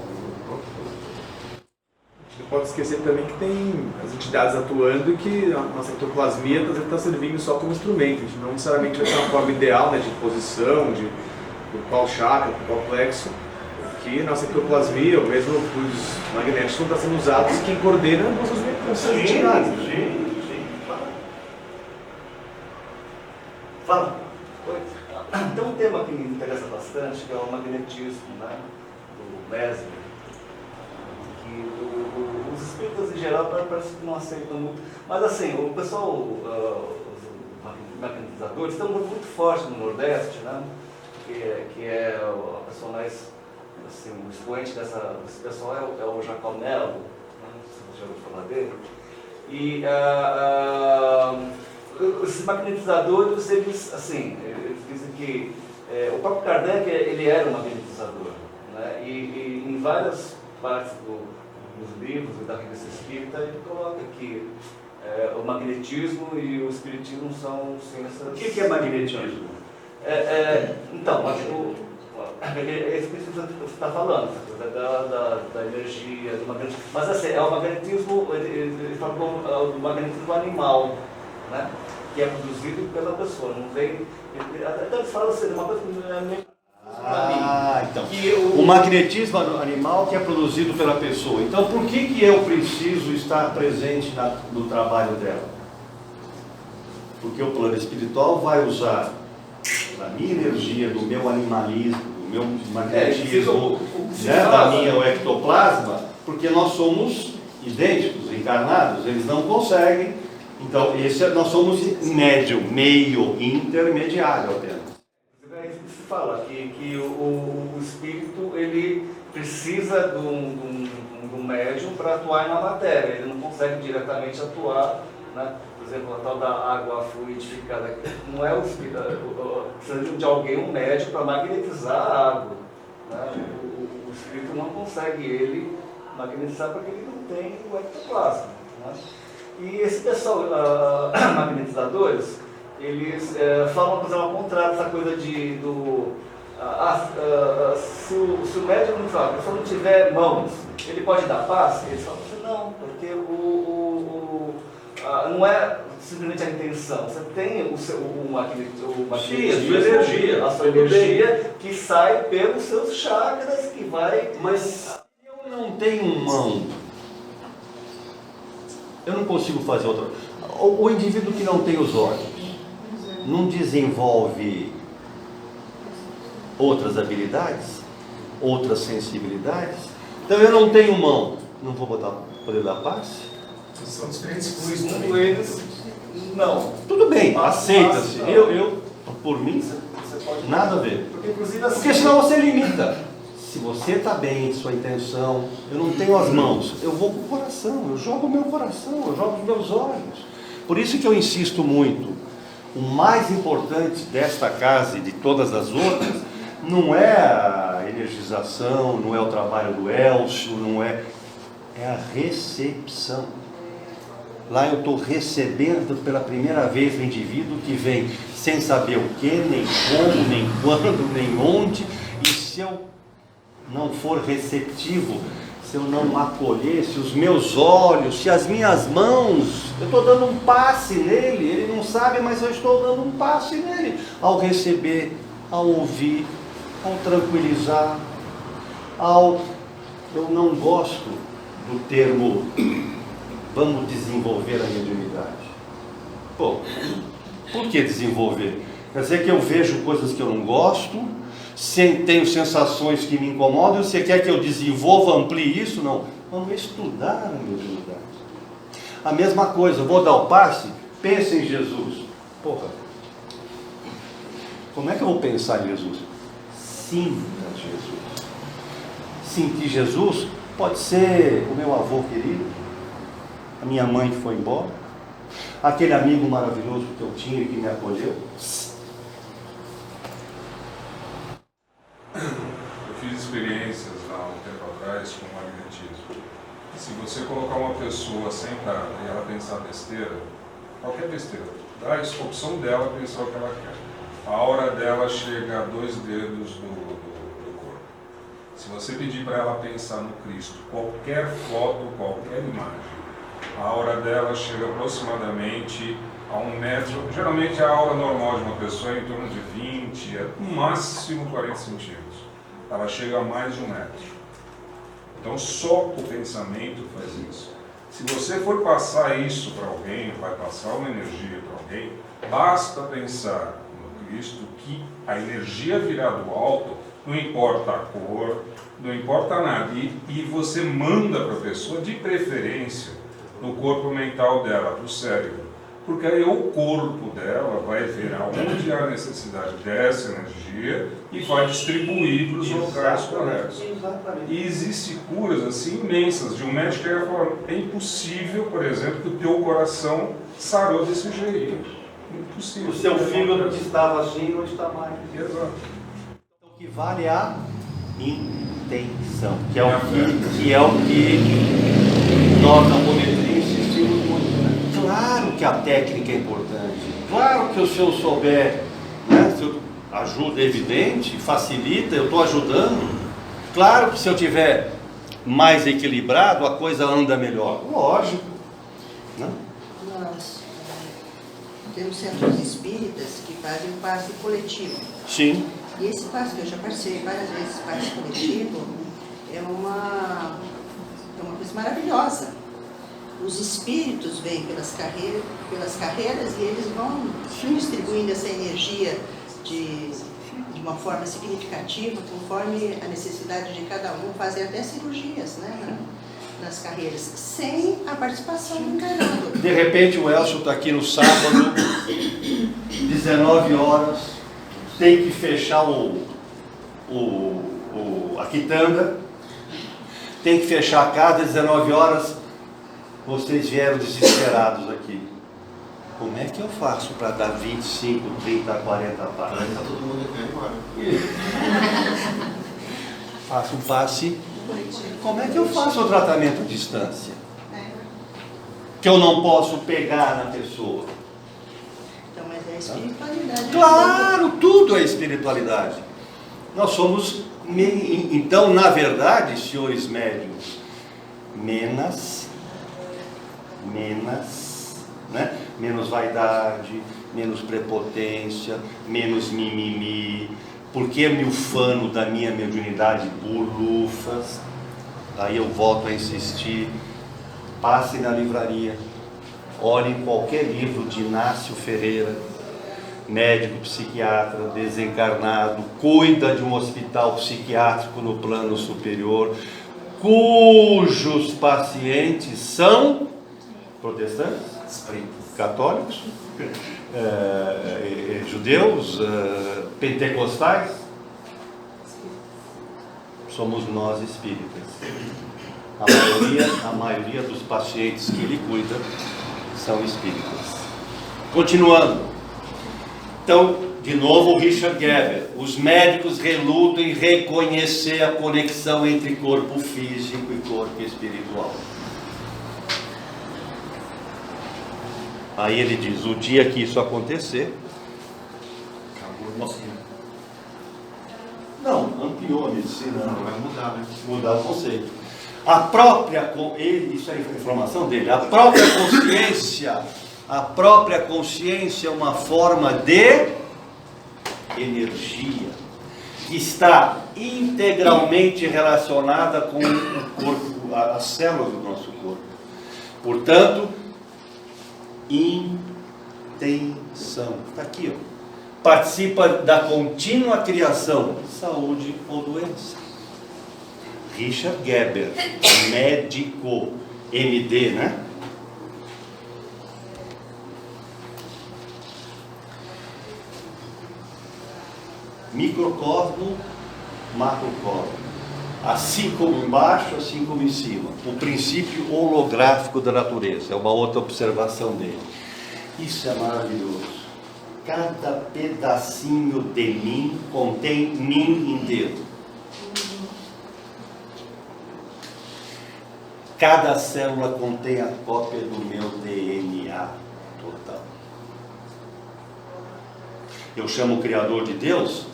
Não pode esquecer também que tem as entidades atuando e que a nossa ectoplasmia está servindo só como instrumento. A gente não necessariamente vai ter uma forma ideal, né, de posição, do qual chakra, do qual plexo, que nossa ectoplasmia, ou mesmo os magnéticos, não estão sendo usados quem coordena essas entidades. Sim. Fala. Tem um tema que me interessa bastante, que é o magnetismo, né, do Mesmer, que os espíritas em geral parece que não aceitam muito, mas assim, o pessoal, os magnetizadores, tem um grupo muito forte no Nordeste, né, que é a pessoa mais, assim, o expoente desse pessoal é o Jacomelo, né, você já ouviu falar dele, e esses magnetizadores, eles dizem que o próprio Kardec, ele era um magnetizador, né? E em várias partes dos livros e da revista espírita, ele coloca que o magnetismo e o espiritismo são ciências... O que é magnetismo? Então, é isso que você está falando, da energia, do magnetismo. Mas assim, é o magnetismo, ele fala do magnetismo animal, né? Que é produzido pela pessoa, não vem... Até eles falam assim, uma coisa que não é meio... Então, o magnetismo animal que é produzido pela pessoa. Então, por que eu preciso estar presente no trabalho dela? Porque o plano espiritual vai usar a minha energia, do meu animalismo, do meu magnetismo, da minha ectoplasma, porque nós somos idênticos, encarnados, eles não conseguem. Então, nós somos médio, meio, intermediário apenas. É isso que se fala, que o espírito, ele precisa de um médium para atuar na matéria, ele não consegue diretamente atuar, né? Por exemplo, a tal da água fluidificada, não é o espírito, precisa de alguém, um médium, para magnetizar a água, né? O espírito não consegue ele magnetizar porque ele não tem o ectoplasma, né? E esse pessoal, magnetizadores, eles falam uma coisa ao contrário, essa coisa se o médium não tiver mãos, ele pode dar passe? Eles falam assim, não, porque não é simplesmente a intenção, você tem o magnetismo, a sua energia que sai pelos seus chakras, que vai... Mas se eu não tenho mão, eu não consigo fazer outra. O indivíduo que não tem os olhos não desenvolve outras habilidades, outras sensibilidades. Então eu não tenho mão, não vou poder dar passe? São diferentes coisas Segundo também. eles, não. Tudo bem, aceita-se. Eu, por mim, Você pode... nada a ver. Porque, inclusive, assim... Porque senão você limita. Se você está bem, sua intenção, eu não tenho as mãos, eu vou com o coração, eu jogo o meu coração, eu jogo os meus olhos. Por isso que eu insisto muito, o mais importante desta casa e de todas as outras, não é a energização, não é o trabalho do Elcio, é a recepção. Lá eu estou recebendo pela primeira vez o indivíduo que vem sem saber o que, nem como, nem quando, nem onde, e se eu não for receptivo, se eu não acolher, se os meus olhos, se as minhas mãos, eu estou dando um passe nele, ele não sabe, mas eu estou dando um passe nele, ao receber, ao ouvir, ao tranquilizar, eu não gosto do termo, vamos desenvolver a mediunidade. Pô, por que desenvolver? Quer dizer que eu vejo coisas que eu não gosto, tenho sensações que me incomodam, você quer que eu desenvolva, amplie isso? Não. Vamos estudar a mediunidade. A mesma coisa, eu vou dar o passe, Pensa em Jesus. Porra, como é que eu vou pensar em Jesus? Sinta Jesus. Sentir Jesus pode ser o meu avô querido, a minha mãe que foi embora, aquele amigo maravilhoso que eu tinha e que me acolheu. Eu fiz experiências há um tempo atrás com o magnetismo. Se você colocar uma pessoa sentada e ela pensar besteira, qualquer besteira, dá a opção dela pensar o que ela quer. A aura dela chega a 2 dedos do corpo. Se você pedir para ela pensar no Cristo, qualquer foto, qualquer imagem, a aura dela chega aproximadamente a 1 metro. Geralmente a aura normal de uma pessoa é em torno de 20, no máximo 40 centímetros. Ela chega a mais de 1 metro. Então só o pensamento faz isso. Se você for passar isso para alguém, vai passar uma energia para alguém, basta pensar no Cristo que a energia virá do alto, não importa a cor, não importa nada. E você manda para a pessoa, de preferência, no corpo mental dela, para o cérebro. Porque aí o corpo dela vai ver aonde há necessidade dessa energia e vai distribuir para os locais corretos. E existem curas assim imensas. De um médico que ia falar, é impossível, por exemplo, que o teu coração sarou desse jeito. Impossível. O seu fígado que estava assim não está mais. Exato. O que vale é a intenção, que é o que nós na apometria insistimos muito. Claro que a técnica é importante, claro que se eu souber, né, se eu ajuda, é evidente, facilita, eu estou ajudando. Claro que se eu tiver mais equilibrado, a coisa anda melhor. Lógico. Né? Nós temos centros espíritas que fazem o passe coletivo. Sim. E esse passe, que eu já participei várias vezes, passe coletivo, é uma coisa maravilhosa. Os espíritos vêm pelas carreiras e eles vão distribuindo essa energia de uma forma significativa, conforme a necessidade de cada um, fazem até cirurgias, né, nas carreiras, sem a participação do encarnado. De repente o Elcio está aqui no sábado, 19 horas, tem que fechar a quitanda, tem que fechar a casa, 19 horas, vocês vieram desesperados aqui. Como é que eu faço para dar 25, 30, 40 passos? Está todo mundo aqui agora. Faço um passe. Como é que eu faço o tratamento à distância? Que eu não posso pegar na pessoa. Então, mas é a espiritualidade. Claro, tudo é espiritualidade. Nós somos, então, na verdade, senhores médiuns, né? Menos vaidade, menos prepotência, menos mimimi. Por que me ufano da minha mediunidade burlufas? Aí eu volto a insistir. Passe na livraria, olhe em qualquer livro de Inácio Ferreira, médico, psiquiatra, desencarnado, cuida de um hospital psiquiátrico no plano superior, cujos pacientes são protestantes, católicos, judeus, pentecostais. Somos nós espíritas. A maioria dos pacientes que ele cuida são espíritas. Continuando. Então, de novo o Richard Geber. Os médicos relutam em reconhecer a conexão entre corpo físico e corpo espiritual. Aí ele diz, o dia que isso acontecer, acabou a medicina. Não, ampliou a medicina. Não vai mudar, né? Mudar o conceito. A própria, isso é informação dele, a própria consciência é uma forma de energia que está integralmente relacionada com o corpo, as células do nosso corpo. Portanto, intenção. Está aqui, ó. Participa da contínua criação, saúde ou doença. Richard Geber, médico, MD, né? Microcosmo, macrocosmo. Assim como embaixo, assim como em cima. O princípio holográfico da natureza. É uma outra observação dele. Isso é maravilhoso. Cada pedacinho de mim contém mim inteiro. Cada célula contém a cópia do meu DNA total. Eu chamo o Criador de Deus.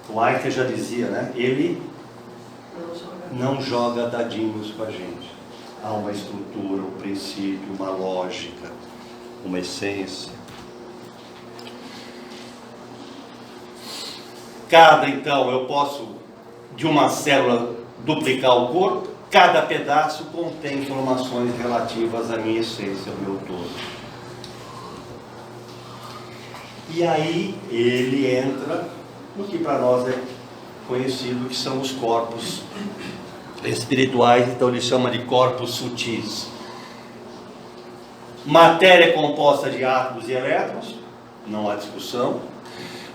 O Einstein já dizia, né? Ele não joga dadinhos com a gente. Há uma estrutura, um princípio, uma lógica, uma essência. Então, eu posso, de uma célula, duplicar o corpo. Cada pedaço contém informações relativas à minha essência, ao meu todo. E aí ele entra no que para nós é conhecido, que são os corpos espirituais, então ele chama de corpos sutis. Matéria composta de átomos e elétrons, não há discussão.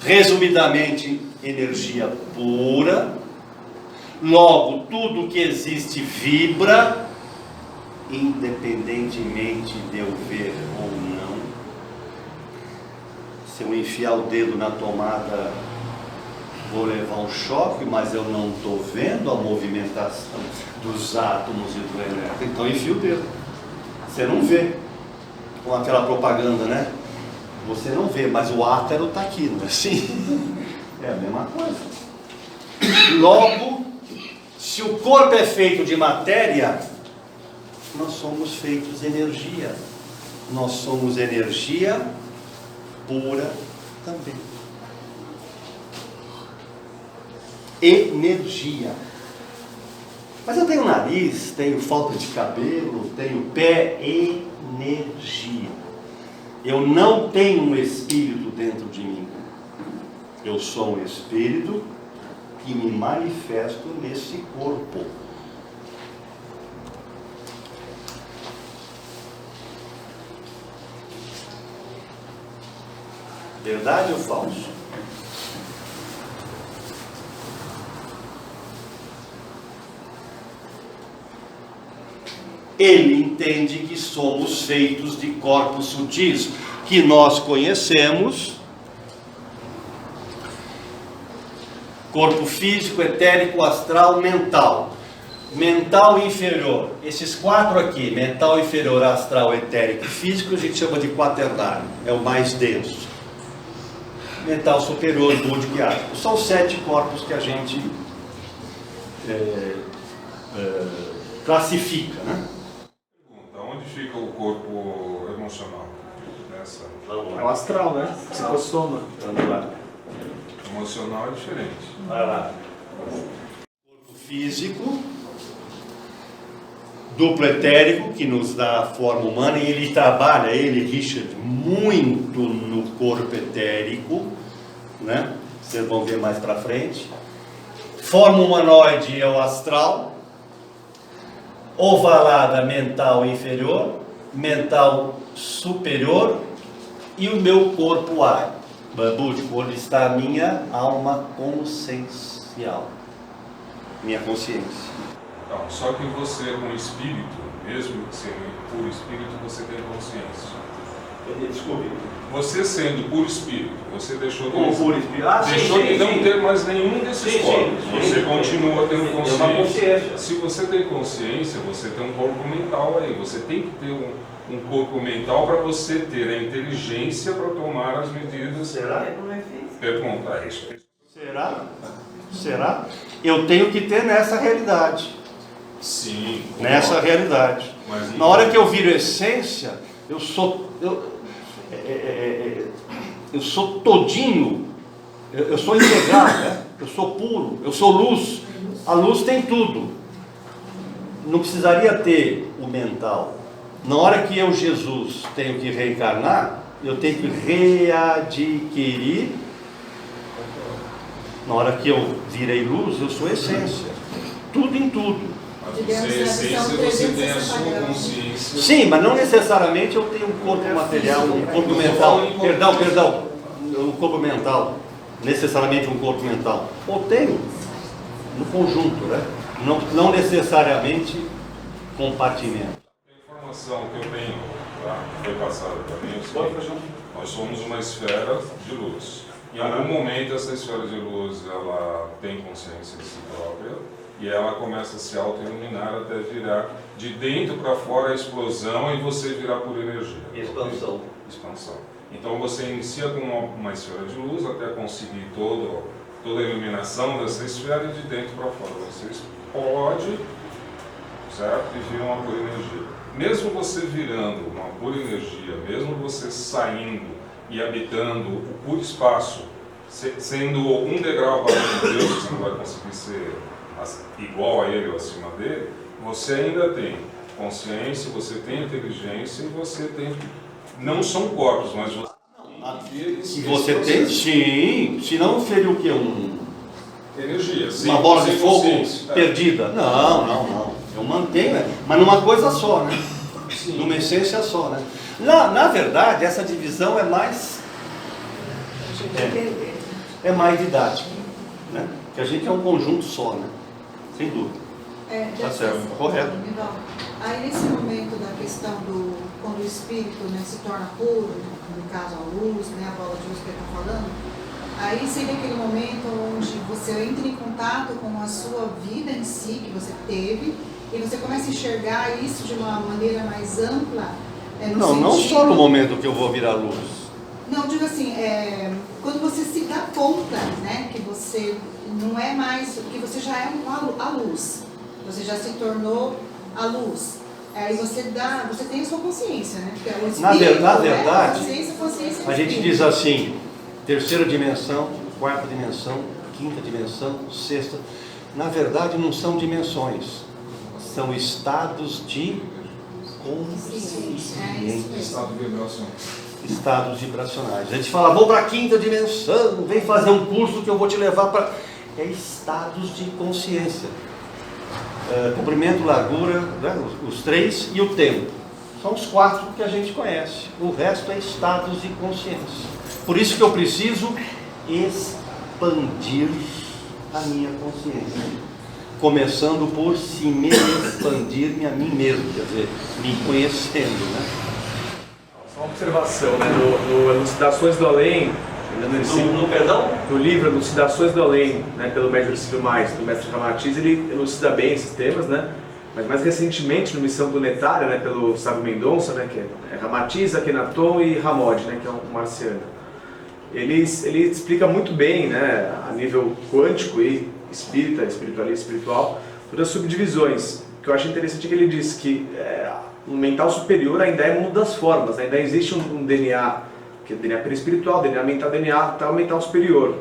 Resumidamente, energia pura. Logo, tudo que existe vibra, independentemente de eu ver ou não. Se eu enfiar o dedo na tomada, vou levar um choque, mas eu não estou vendo a movimentação dos átomos e do elétron. Então enfia o dedo. Você não vê. Com aquela propaganda, né? Você não vê, mas o ácaro está aqui, não é assim? É a mesma coisa. Logo, se o corpo é feito de matéria, nós somos feitos de energia. Nós somos energia pura também. Energia. Mas eu tenho nariz, tenho falta de cabelo, tenho pé, energia. Eu não tenho um espírito dentro de mim. Eu sou um espírito que me manifesto nesse corpo. Verdade ou falso? Ele entende que somos feitos de corpos sutis, que nós conhecemos: corpo físico, etérico, astral, mental. Mental inferior, esses quatro aqui, mental inferior, astral, etérico e físico, a gente chama de quaternário, é o mais denso. Mental superior, búdico e ático. São 7 corpos que a gente classifica, né? Onde fica o corpo emocional? Nessa? É o astral, né? Psicossoma. Vamos lá. Emocional é diferente. Vai lá. Corpo físico, duplo etérico, que nos dá a forma humana, e ele trabalha, Richard, muito no corpo etérico, né? Vocês vão ver mais para frente. Forma humanoide é o astral. Ovalada, mental inferior, mental superior, e o meu corpo ar, búdico, onde está a minha alma consciencial, minha consciência. Não, só que você, com espírito, mesmo sendo puro espírito, você tem consciência. Desculpe. Você sendo puro espírito, você deixou de, puro espírito? deixou de não ter mais nenhum desses corpos. Você continua tendo consciência. Uma consciência. Se você tem consciência, você tem um corpo mental aí. Você tem que ter um corpo mental para você ter a inteligência para tomar as medidas. Será? Perguntar isso. Será? Será? Eu tenho que ter nessa realidade. Sim. Nessa realidade. Mas na hora que eu viro essência, eu sou todinho, eu sou integral, né? Eu sou puro, eu sou luz. A luz tem tudo. Não precisaria ter o mental. Na hora que eu, Jesus, tenho que reencarnar, eu tenho que readquirir. Na hora que eu virei luz, eu sou essência. Tudo em tudo. Mas você é essência, você tem a sua consciência. Sim, mas não necessariamente eu tenho um corpo material, um corpo mental. Perdão, um corpo mental. necessariamente um corpo mental. Ou tenho, no conjunto, né? Não necessariamente compartimento. A informação que eu tenho, tá, que foi passada para mim, é o seguinte: nós somos uma esfera de luz. Em algum momento essa esfera de luz ela tem consciência de si própria e ela começa a se auto-iluminar até virar de dentro para fora a explosão e você virar por energia. Expansão. Expansão. Então você inicia com uma esfera de luz até conseguir toda a iluminação dessa esfera e de dentro para fora você explode, certo? E vira uma pura energia. Mesmo você virando uma pura energia, mesmo você saindo e habitando o puro espaço, sendo um degrau abaixo de Deus, você não vai conseguir ser igual a Ele ou acima dele, você ainda tem consciência, você tem inteligência e você tem... Não são corpos, mas você... E você tem? Sim. Senão seria o quê? Energia, sim. Uma bola de fogo consciência. perdida? Não. Eu mantenho, né? Mas numa coisa só, né? Numa essência só, né? Na verdade, essa divisão é mais... É mais didática, né? Porque a gente é um conjunto só, né? Sem dúvida. Tá certo, correto. Então, aí nesse momento da questão quando o espírito, né, se torna puro, no caso a luz, né, a bola de luz que ele está falando, aí seria aquele momento onde você entra em contato com a sua vida em si, que você teve, e você começa a enxergar isso de uma maneira mais ampla. Não só no momento que eu vou virar luz. Não, digo assim, quando você se dá conta, né, que você não é mais, que você já é a luz, você já se tornou a luz. Aí você tem a sua consciência, né? Porque o espírito, na verdade, consciência a gente diz assim, terceira dimensão, quarta dimensão, quinta dimensão, sexta. Na verdade, não são dimensões, são estados de consciência. Estado vibracional. Estados vibracionais. A gente fala, vou para a quinta dimensão, vem fazer um curso que eu vou te levar para... É estados de consciência. Comprimento, largura, né? Os três e o tempo. São os quatro que a gente conhece. O resto é estados de consciência. Por isso que eu preciso expandir a minha consciência. Começando por se me expandir-me a mim mesmo, quer dizer, me conhecendo, né? Só uma observação, né? No Elucidações do Além, no livro Elucidações do Além, né, pelo médium Silvio Mais, do mestre Ramatiz, ele elucida bem esses temas, né? Mas mais recentemente, no Missão Planetária, né, pelo Sábio Mendonça, né, que é Ramatiz, Akhenaton e Ramod, né, que é um marciano. Ele explica muito bem, né, a nível quântico e espírita, espiritualista, espiritual, todas as subdivisões. O que eu acho interessante é que ele diz que o mental superior ainda é mundo das formas, né? Ainda existe um DNA, que é DNA perispiritual, DNA mental, DNA tal, mental superior.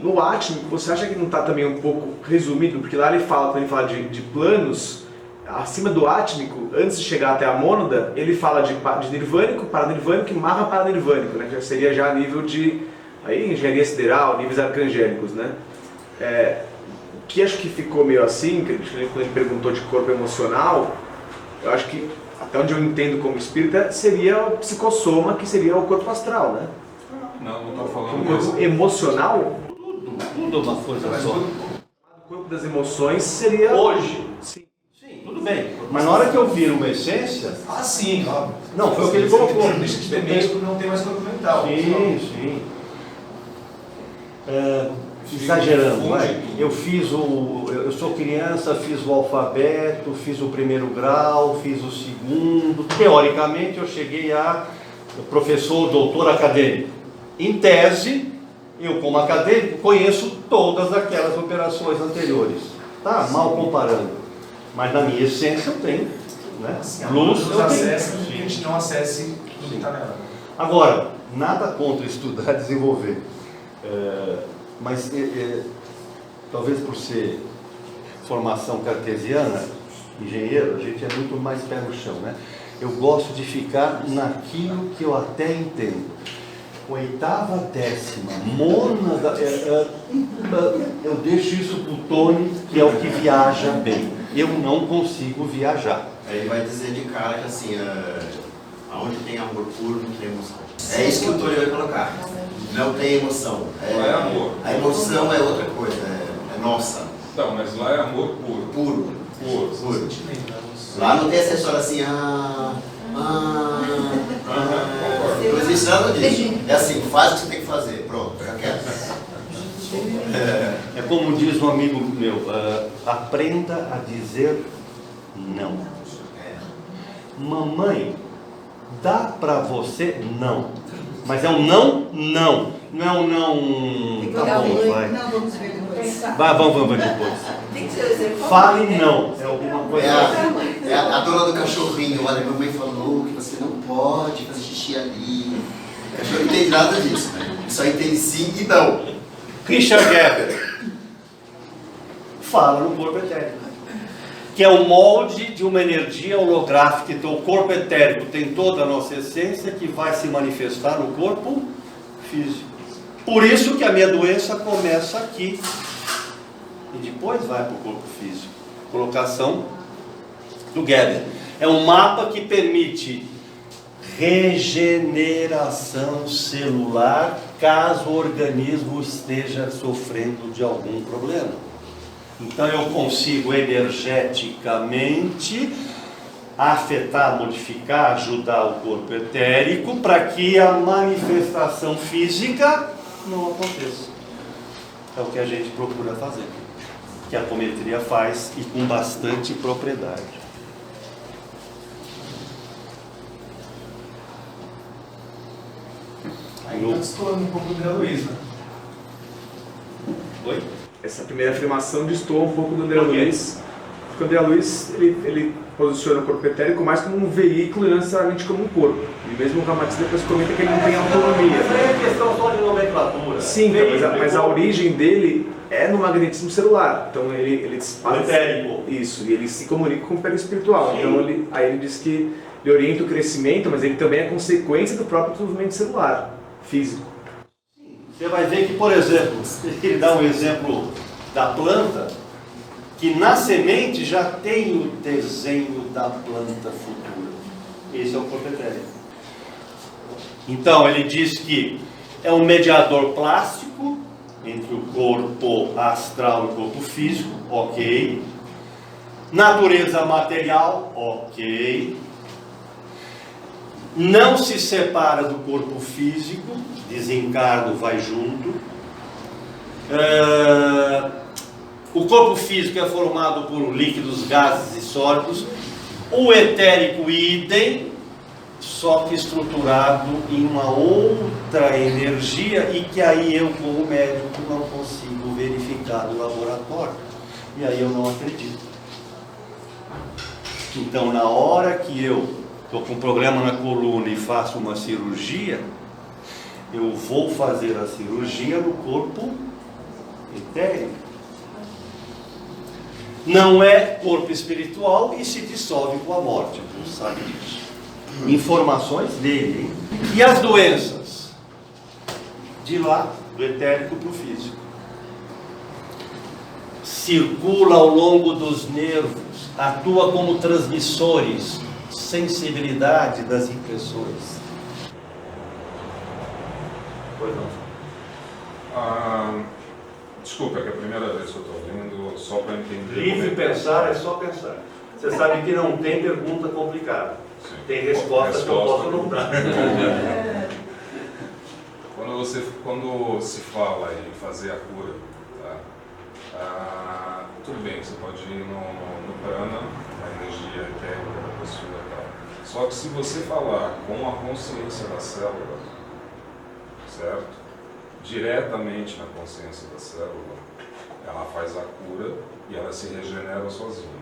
No átmico, você acha que não está também um pouco resumido? Porque lá ele fala, quando ele fala de planos, acima do átmico, antes de chegar até a mônada, ele fala de nirvânico, paranirvânico e maha paranirvânico, né? Que seria já a nível de engenharia sideral, níveis arcangélicos, né? O que acho que ficou meio assim, quando ele perguntou de corpo emocional, eu acho que, até onde eu entendo como espírita, seria o psicossoma, que seria o corpo astral, né? Não estou falando o corpo emocional? Tudo uma coisa só. O corpo das emoções seria... Hoje? Sim. Sim, tudo bem. Mas na hora que eu viro uma essência... Ah, sim, óbvio. Não, foi o que ele colocou. Deixa de ter mesmo, não tem mais corpo mental. Sim. Exagerando, vai. Eu sou criança, fiz o alfabeto, fiz o primeiro grau, fiz o segundo. Teoricamente eu cheguei a professor, doutor acadêmico. Em tese, eu como acadêmico conheço todas aquelas operações anteriores. Tá? Mal comparando. Mas na minha essência eu tenho, né? Luz eu acessa tenho. que a gente não acesse tudo que está nela. Agora, nada contra estudar e desenvolver. Mas talvez por ser formação cartesiana, engenheiro, a gente é muito mais pé no chão, né? Eu gosto de ficar naquilo que eu até entendo. Oitava, décima, mônada, eu deixo isso para o Tony, que é o que viaja bem. Eu não consigo viajar. Aí ele vai dizer de cara que assim, aonde tem amor puro, não tem emoção. É isso que o Tony vai colocar. Não tem emoção. Lá é amor. A emoção é outra coisa, é nossa. Não, mas lá é amor puro. Puro. Puro. Lá não tem essa história assim, não existe nada disso. É assim, faz o que você tem que fazer, pronto, fica quieto. É como diz um amigo meu, aprenda a dizer não. Mamãe, dá pra você não. Mas é um não, não. Não é um não. Tá bom, vai. Não, vamos ver depois. Vai, vamos ver depois. Tem que ser o exemplo. Fale não. É alguma coisa. É a dona do cachorrinho, olha, minha mãe falou que você não pode fazer xixi ali. O cachorro não entende nada disso, né? Ele só entende sim e não. Richard Gerber fala no corpo etérico, que é o molde de uma energia holográfica. Então o corpo etérico tem toda a nossa essência que vai se manifestar no corpo físico. Por isso que a minha doença começa aqui e depois vai para o corpo físico. Colocação do Gerber. É um mapa que permite regeneração celular caso o organismo esteja sofrendo de algum problema. Então eu consigo energeticamente afetar, modificar, ajudar o corpo etérico para que a manifestação física não aconteça. É o que a gente procura fazer, que a apometria faz e com bastante propriedade. Aí está destoando um pouco do André Luiz, né? Oi? Essa primeira afirmação destoa um pouco do André Luiz, porque o André Luiz ele posiciona o corpo etérico mais como um veículo e não necessariamente como um corpo. E mesmo o Ramatiz depois comenta que ele não tem autonomia. É questão só de nomenclatura. Sim, então, mas a origem dele é no magnetismo celular. Então ele etérico. Isso, e ele se comunica com o perispiritual. Sim. Então aí ele diz que ele orienta o crescimento, mas ele também é consequência do próprio desenvolvimento celular, físico. Você vai ver que, por exemplo, ele dá um exemplo da planta, que na semente já tem o desenho da planta futura. Esse é o corpo etérico. Então, ele diz que é um mediador plástico entre o corpo astral e o corpo físico, ok. Natureza material, ok. Não se separa do corpo físico, desencarno vai junto. O corpo físico é formado por líquidos, gases e sólidos. O etérico idem, só que estruturado em uma outra energia e que aí eu, como médico, não consigo verificar no laboratório. E aí eu não acredito. Então, na hora que eu estou com um problema na coluna e faço uma cirurgia, eu vou fazer a cirurgia no corpo etérico. Não é corpo espiritual e se dissolve com a morte, você sabe disso. Informações dele, hein? E as doenças? De lá, do etérico para o físico. Circula ao longo dos nervos, atua como transmissores, sensibilidade das impressões. Pois não. Desculpa, é que é a primeira vez que eu estou ouvindo, só para entender. Livre pensar é só pensar. Você sabe que não tem pergunta complicada. Sim. Tem resposta que eu posso não dar. Quando se fala em fazer a cura, tá? Tudo bem, você pode ir no prana, na energia etérica da pessoa e tal. Só que se você falar com a consciência da célula, certo? Diretamente na consciência da célula, ela faz a cura e ela se regenera sozinha.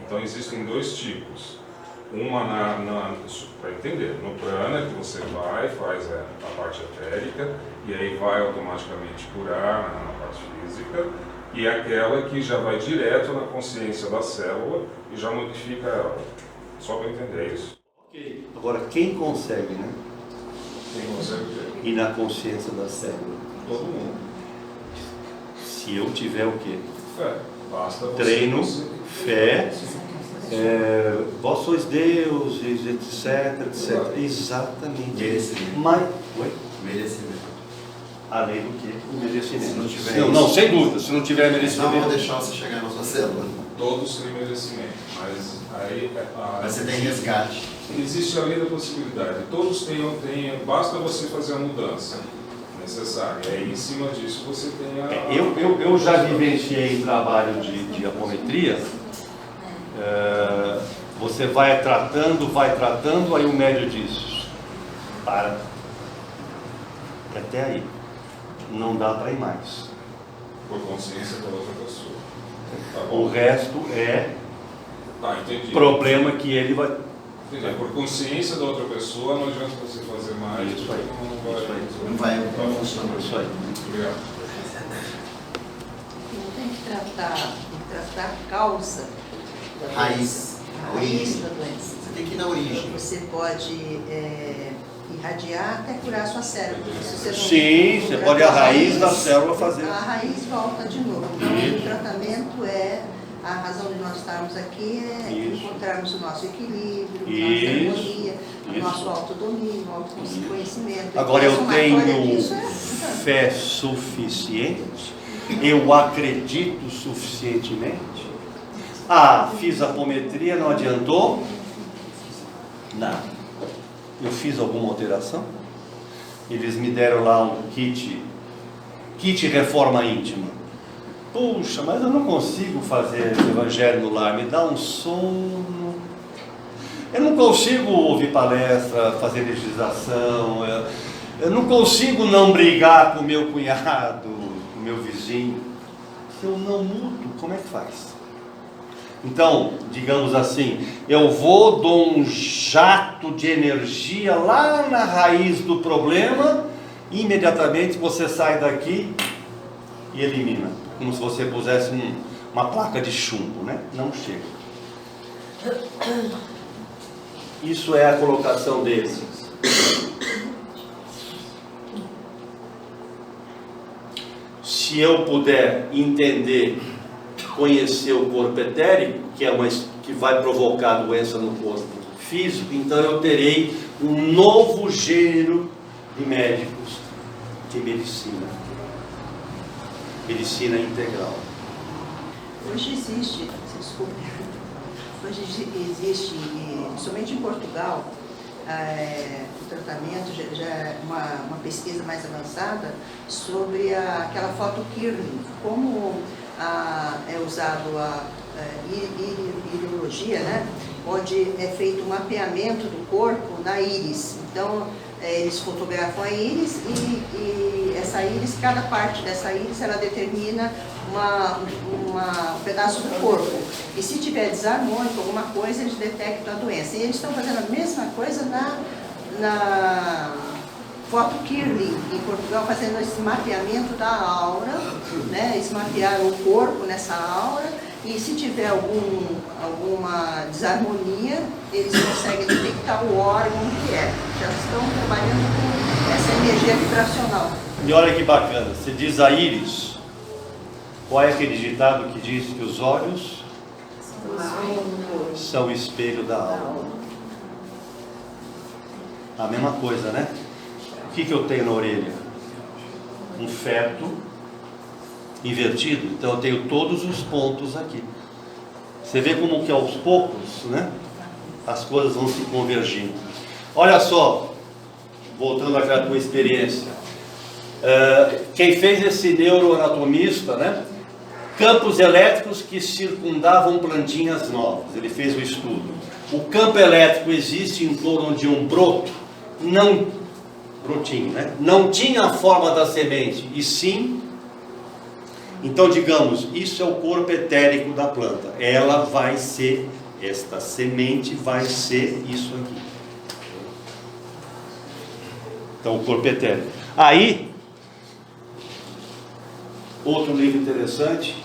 Então existem dois tipos. Uma para entender, no prana que você vai, faz a parte etérica e aí vai automaticamente curar na parte física, e aquela que já vai direto na consciência da célula e já modifica ela. Só para entender isso. Ok. Agora, quem consegue, né? Quem consegue ver? Ir na consciência da célula? Todo mundo. Se eu tiver o quê? Fé. Basta você Treino, conseguir. fé, vós sois deuses, etc, etc. Exatamente. Merecimento. Mas, oi? Merecimento. além do que o merecimento. Se não tiver não, isso. não, sem dúvida, se não tiver Não merecimento. vou deixar você chegar na sua célula. Todos têm merecimento, mas aí Mas você tem resgate. existe além da possibilidade. Todos têm, basta você fazer a mudança necessária. E aí, em cima disso, você tem a... Eu já vivenciei em trabalho de apometria. Você vai tratando, aí o médium diz: para. Até aí. Não dá para ir mais. Por consciência da outra pessoa. Tá O bom? resto é Tá, entendi. problema que ele vai. Entendi. Por consciência da outra pessoa, não adianta você fazer mais. Isso aí. Não vai, Não vai funcionar. Isso aí. Obrigado. Não tem que tratar a causa da doença, Raiz. a raiz da doença. Você tem que ir na origem. Você pode irradiar até curar a sua célula. Se você não Sim, você curar pode a a raiz da célula fazer. A raiz volta de novo. Então, o tratamento é a razão de nós estarmos aqui é Isso. encontrarmos o nosso equilíbrio, a Isso. nossa harmonia, o Isso. nosso autodomínio, o autoconhecimento. Agora, Então, eu a somatória tenho disso fé suficiente? Eu acredito suficientemente? Ah, fiz apometria, não adiantou? Nada. Eu fiz alguma alteração? Eles me deram lá um kit reforma íntima. Puxa, mas eu não consigo fazer o evangelho no lar, me dá um sono. Eu não consigo ouvir palestra, fazer legislação, eu não consigo não brigar com o meu cunhado, com o meu vizinho. Se eu não mudo, como é que faz? Então, digamos assim, eu dou um jato de energia lá na raiz do problema, e imediatamente você sai daqui e elimina. Como se você pusesse uma placa de chumbo, né? Não chega. Isso é a colocação deles. Se eu puder entender, conhecer o corpo etérico, que vai provocar doença no corpo físico, então eu terei um novo gênero de médicos de medicina integral. Hoje existe, somente em Portugal, o tratamento já é uma pesquisa mais avançada sobre aquela foto Kirlian, como é usado a ideologia, né? Onde é feito um mapeamento do corpo na íris. Então, eles fotografam a íris e essa íris, cada parte dessa íris, ela determina um pedaço do corpo. E se tiver desarmônico, alguma coisa, eles detectam a doença. E eles estão fazendo a mesma coisa na foto Kirlian, em Portugal, fazendo esse mapeamento da aura, né? Eles mapearam o corpo nessa aura. E se tiver alguma desarmonia, eles conseguem detectar o órgão que é. Já estão trabalhando com essa energia vibracional. E olha que bacana, você diz a íris. Qual é aquele ditado que diz que os olhos são o espelho da alma? A mesma coisa, né? O que eu tenho na orelha? Um feto invertido. Então eu tenho todos os pontos aqui. Você vê como que aos poucos, né, as coisas vão se convergindo. Olha só, voltando àquela tua experiência, quem fez esse neuroanatomista, né, campos elétricos que circundavam plantinhas novas, ele fez o estudo. O campo elétrico existe em torno de um broto, brotinho, né? Não tinha a forma da semente, e sim. Então, digamos, isso é o corpo etérico da planta. Ela vai ser, esta semente vai ser isso aqui. Então, o corpo etérico. Aí, outro livro interessante,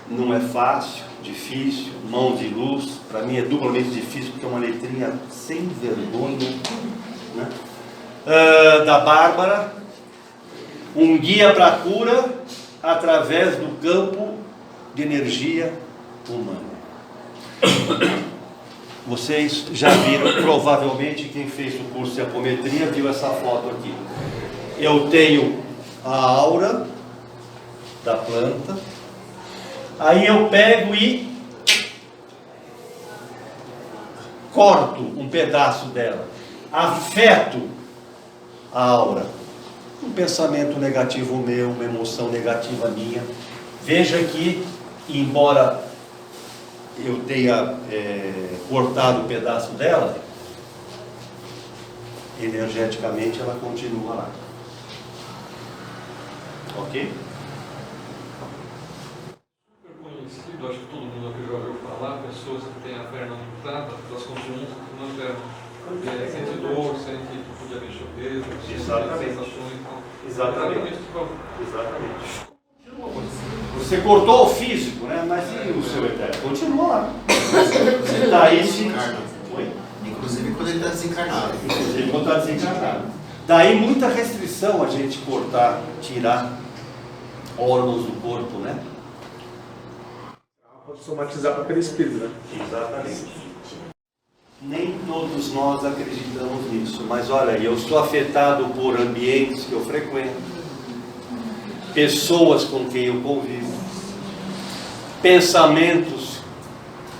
não é fácil, difícil, mão de luz. Para mim é duplamente difícil, porque é uma letrinha sem vergonha, né? Da Bárbara, um guia para a cura através do campo de energia humana. Vocês já viram, provavelmente quem fez o curso de apometria viu essa foto aqui. Eu tenho a aura da planta, aí eu pego e corto um pedaço dela, afeto a aura, um pensamento negativo meu, uma emoção negativa minha. Veja que, embora eu tenha cortado um pedaço dela, energeticamente ela continua lá. Ok? Super conhecido, acho que todo mundo aqui já ouviu falar, pessoas que têm a perna amputada, elas continuam com a perna. Porque sente dor, sente tipo de mexer o dedo, Exatamente. sensações e tal. Exatamente. Exatamente. Você cortou o físico, né? Mas e o seu etéreo? Continua lá. Você daí se... Oi? Inclusive quando ele está desencarnado. Inclusive quando está desencarnado. Daí muita restrição a gente cortar, tirar órgãos do corpo, né? Pode somatizar para aquele espírito, né? Exatamente. Nem todos nós acreditamos nisso, mas olha, eu sou afetado por ambientes que eu frequento, pessoas com quem eu convivo, pensamentos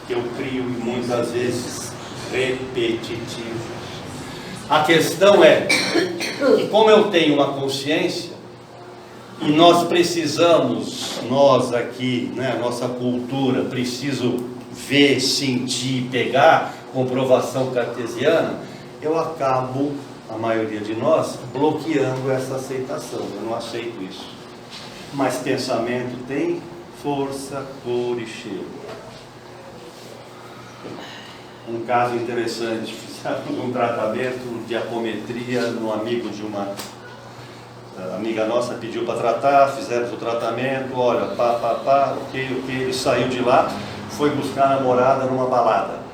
que eu crio e muitas vezes repetitivos. A questão é que, como eu tenho uma consciência, e nós precisamos, nós aqui, né, nossa cultura, preciso ver, sentir, pegar, comprovação cartesiana, eu acabo, a maioria de nós, bloqueando essa aceitação. Eu não aceito isso. Mas pensamento tem força, cor e cheiro. Um caso interessante, fizemos um tratamento de apometria no amigo de uma amiga nossa, pediu para tratar, fizemos o tratamento, olha, ok, ele saiu de lá, foi buscar a namorada numa balada.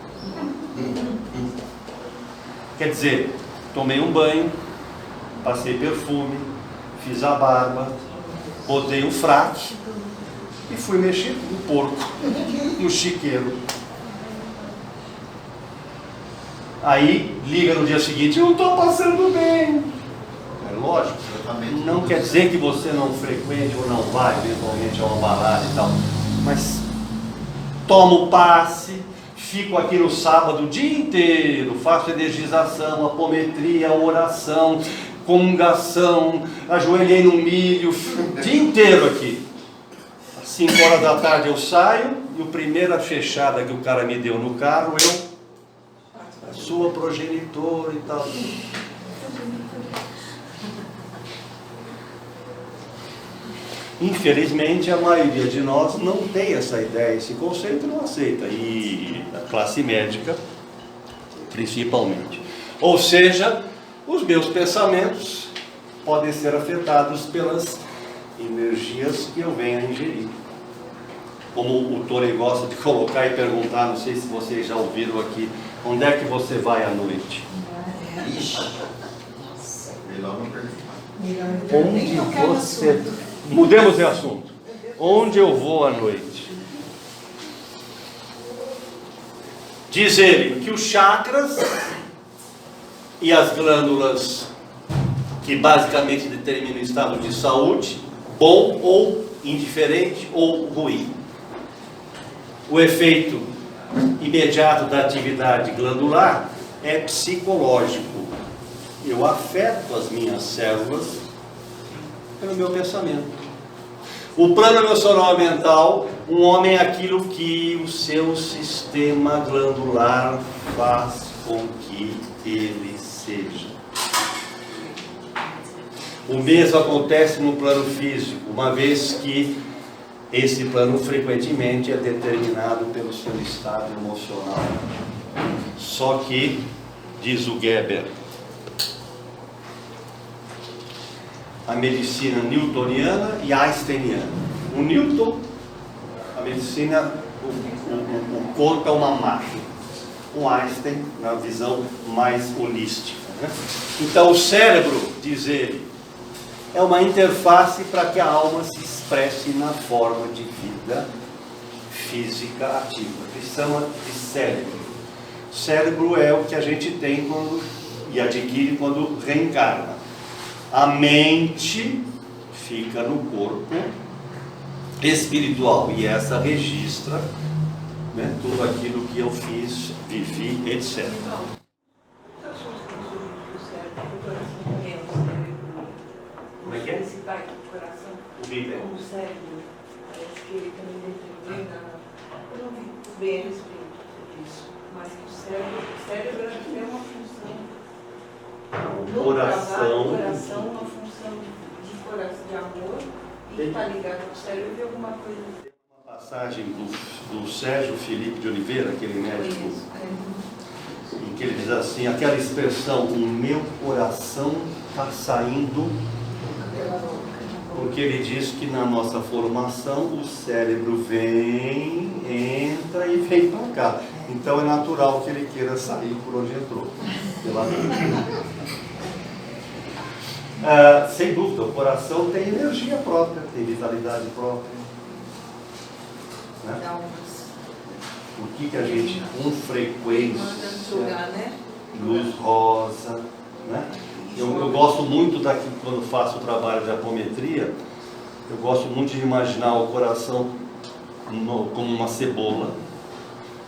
Quer dizer, tomei um banho, passei perfume, fiz a barba, botei um fraque e fui mexer no porco, no chiqueiro. Aí liga no dia seguinte, eu estou passando bem. É lógico, não quer dizer que você não frequente ou não vai eventualmente a uma balada e tal, mas tomo passe, fico aqui no sábado o dia inteiro, faço energização, apometria, oração, comungação, ajoelhei no milho, o dia inteiro aqui. Às 5 horas da tarde eu saio e a primeira fechada que o cara me deu no carro, a sua progenitora e tal. Infelizmente, a maioria de nós não tem essa ideia, esse conceito não aceita, e a classe médica, principalmente. Ou seja, os meus pensamentos podem ser afetados pelas energias que eu venho a ingerir. Como o Tore gosta de colocar e perguntar, não sei se vocês já ouviram aqui, onde é que você vai à noite? Ixi. Melhor não perguntar. Onde você... Mudemos de assunto. Onde eu vou à noite? Diz ele que os chakras e as glândulas que basicamente determinam o estado de saúde, bom ou indiferente ou ruim. O efeito imediato da atividade glandular é psicológico. Eu afeto as minhas células pelo meu pensamento. O plano emocional mental, um homem é aquilo que o seu sistema glandular faz com que ele seja. O mesmo acontece no plano físico, uma vez que esse plano frequentemente é determinado pelo seu estado emocional. Só que, diz o Geber, a medicina newtoniana e einsteiniana. O Newton, a medicina, o corpo é uma máquina. O Einstein, na visão mais holística, né? Então o cérebro, diz ele, é uma interface para que a alma se expresse na forma de vida física ativa. Isso chama de cérebro. Cérebro é o que a gente tem e adquire quando reencarna. A mente fica no corpo espiritual, e essa registra, né, tudo aquilo que eu fiz, vivi, etc. Como é que é? Esse pai do coração, O que é? o cérebro, parece que ele também determina, eu não vi bem a respeito disso, mas que o cérebro é uma função, no Coração. o coração é uma função de amor, e que está ligado ao cérebro e alguma coisa. Uma passagem do Sérgio Felipe de Oliveira, aquele médico, em que ele diz assim, aquela expressão, o meu coração está saindo, porque ele diz que na nossa formação o cérebro vem, entra e vem para cá. Então é natural que ele queira sair por onde entrou. Pela sem dúvida, o coração tem energia própria, tem vitalidade própria. Né? Por que a gente, com frequência, luz rosa, né? Eu gosto muito daqui, quando faço o trabalho de apometria, eu gosto muito de imaginar o coração como uma cebola,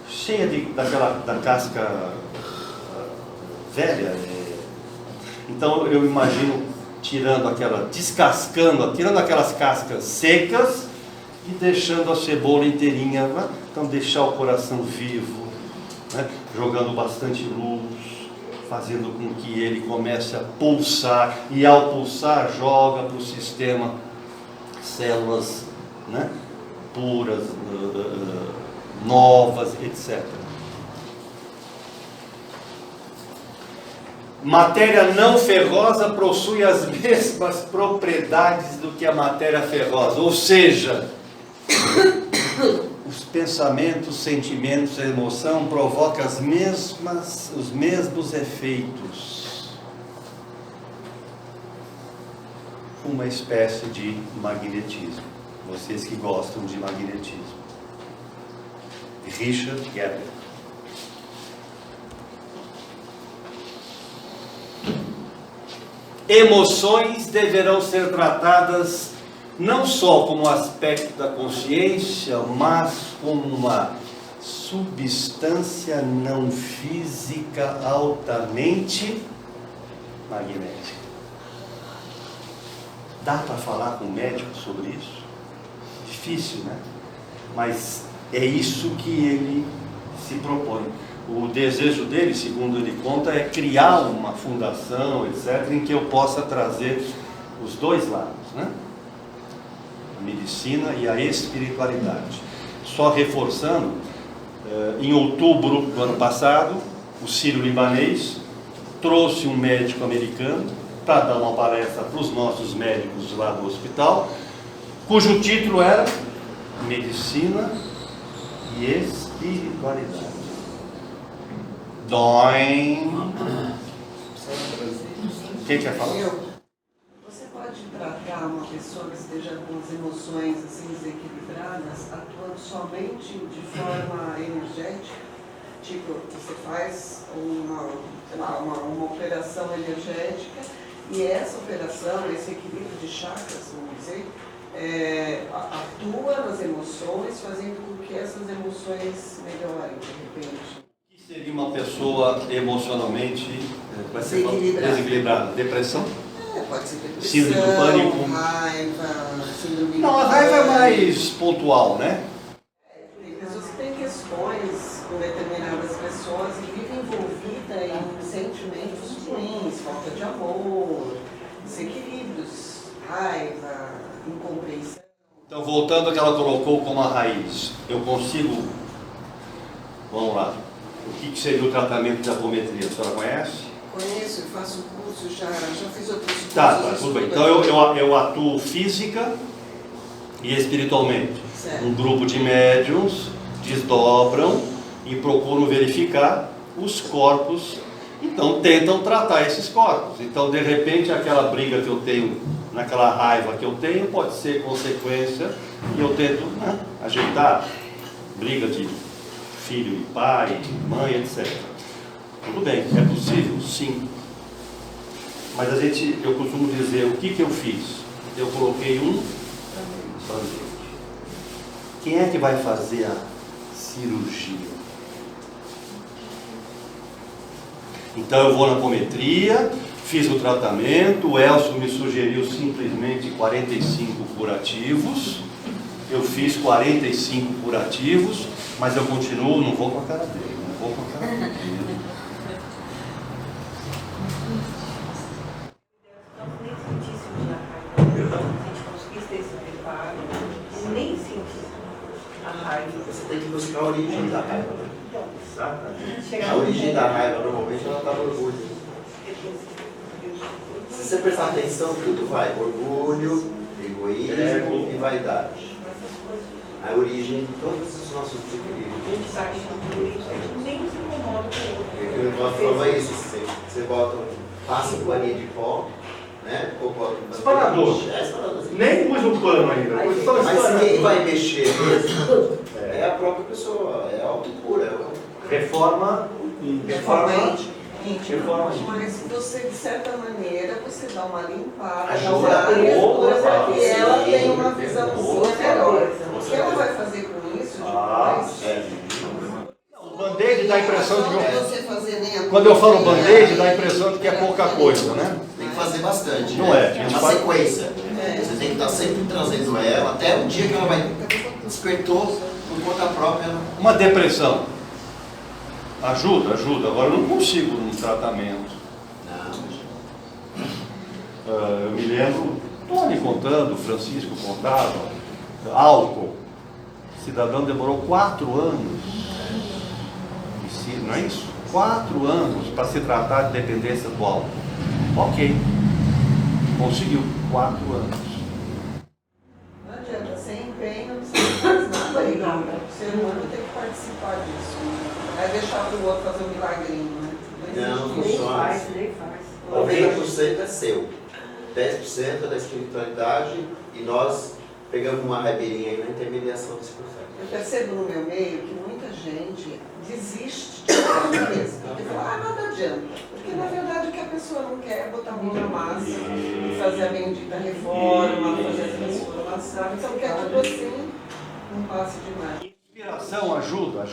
cheia da casca velha. Então eu imagino tirando aquelas cascas secas e deixando a cebola inteirinha, né? Então deixar o coração vivo, né? Jogando bastante luz, fazendo com que ele comece a pulsar, e ao pulsar joga para o sistema células, né? Puras, novas, etc. Matéria não ferrosa possui as mesmas propriedades do que a matéria ferrosa, ou seja, os pensamentos, sentimentos, a emoção provocam os mesmos efeitos. Uma espécie de magnetismo. Vocês que gostam de magnetismo. Richard Gebel. Emoções deverão ser tratadas não só como aspecto da consciência, mas como uma substância não física altamente magnética. Dá para falar com o médico sobre isso? Difícil, né? Mas é isso que ele se propõe. O desejo dele, segundo ele conta, é criar uma fundação, etc., em que eu possa trazer os dois lados, né? A medicina e a espiritualidade. Só reforçando, em outubro do ano passado, o sírio-libanês trouxe um médico americano para dar uma palestra para os nossos médicos lá do hospital, cujo título era Medicina e Espiritualidade. Quem quer falar? Você pode tratar uma pessoa que esteja com as emoções assim desequilibradas, atuando somente de forma energética? Tipo, você faz uma operação energética e essa operação, esse equilíbrio de chakras, vamos dizer, atua nas emoções, fazendo com que essas emoções melhorem de repente. Seria uma pessoa emocionalmente desequilibrada? Depressão? Pode ser depressão, síndrome do pânico. raiva, síndrome Não, a raiva é mais pontual, né? Tem pessoas que têm questões com determinadas pessoas e vivem envolvidas em sentimentos ruins, falta de amor, desequilíbrios, raiva, incompreensão. Então, voltando ao que ela colocou como a raiz, eu consigo... Vamos lá. O que seria o tratamento de apometria? A senhora conhece? Conheço, eu faço curso, já fiz outros cursos. Tá, tudo bem. Então eu atuo física e espiritualmente. Certo. Um grupo de médiums desdobram e procuram verificar os corpos, então tentam tratar esses corpos. Então, de repente, aquela briga que eu tenho, naquela raiva que eu tenho, pode ser consequência e eu tento ajeitar. Briga de filho e pai, mãe, etc. Tudo bem, é possível? Sim. Mas eu costumo dizer, o que eu fiz? eu coloquei um band-aid. Quem é que vai fazer a cirurgia? Então eu vou na apometria, fiz o tratamento, o Elcio me sugeriu simplesmente 45 curativos, eu fiz 45 curativos, mas eu continuo, não vou com a cara dele, não vou com a cara dele. Você tem que buscar a origem da raiva. Exatamente. A origem da raiva, normalmente, ela está no orgulho. Se você prestar atenção, tudo vai. Orgulho, egoísmo e vaidade. A origem de todos os nossos desequilíbrios. Nem se incomoda com o outro. Eu não falava isso. Você bota passa um paninho de pó, né? Ou bota um Espanador. Nem pus um pano ainda. Mas quem vai mexer mesmo é a própria pessoa, é a autocura. Reforma íntima. Reforma Mas você, de certa maneira, você dá uma limpada, ajuda dá uma a e ela tem uma visãozinha melhor. O que ela vai fazer com isso depois? O band-aid dá a impressão de você fazer nem a quando eu falo band-aid, dá a impressão de que é pouca coisa, né? Tem que fazer bastante. Não né? é. É uma sequência. Você tem que estar sempre trazendo ela até o dia que ela vai despertou por conta própria. Uma depressão. Ajuda. Agora eu não consigo um tratamento. Eu me lembro, Tony contando, Francisco contava, álcool. O cidadão demorou 4 anos. Não é isso? 4 anos para se tratar de dependência do álcool. Ok. Conseguiu 4 anos. Não adianta, sem empenho você não faz nada. O ser humano tem que participar disso. Não é deixar para o outro fazer um milagrinho, né? Não funciona. Nem faz. 90% é seu. 10% é da espiritualidade e nós pegamos uma raibeirinha aí na intermediação desse processo. Eu percebo no meu meio que muita gente desiste de uma vez. Porque fala, nada adianta. Porque na verdade o que a pessoa não quer é botar a mão na massa e fazer a bendita reforma, fazer a transformação. Então quer tudo assim, não passe demais. Inspiração ajuda.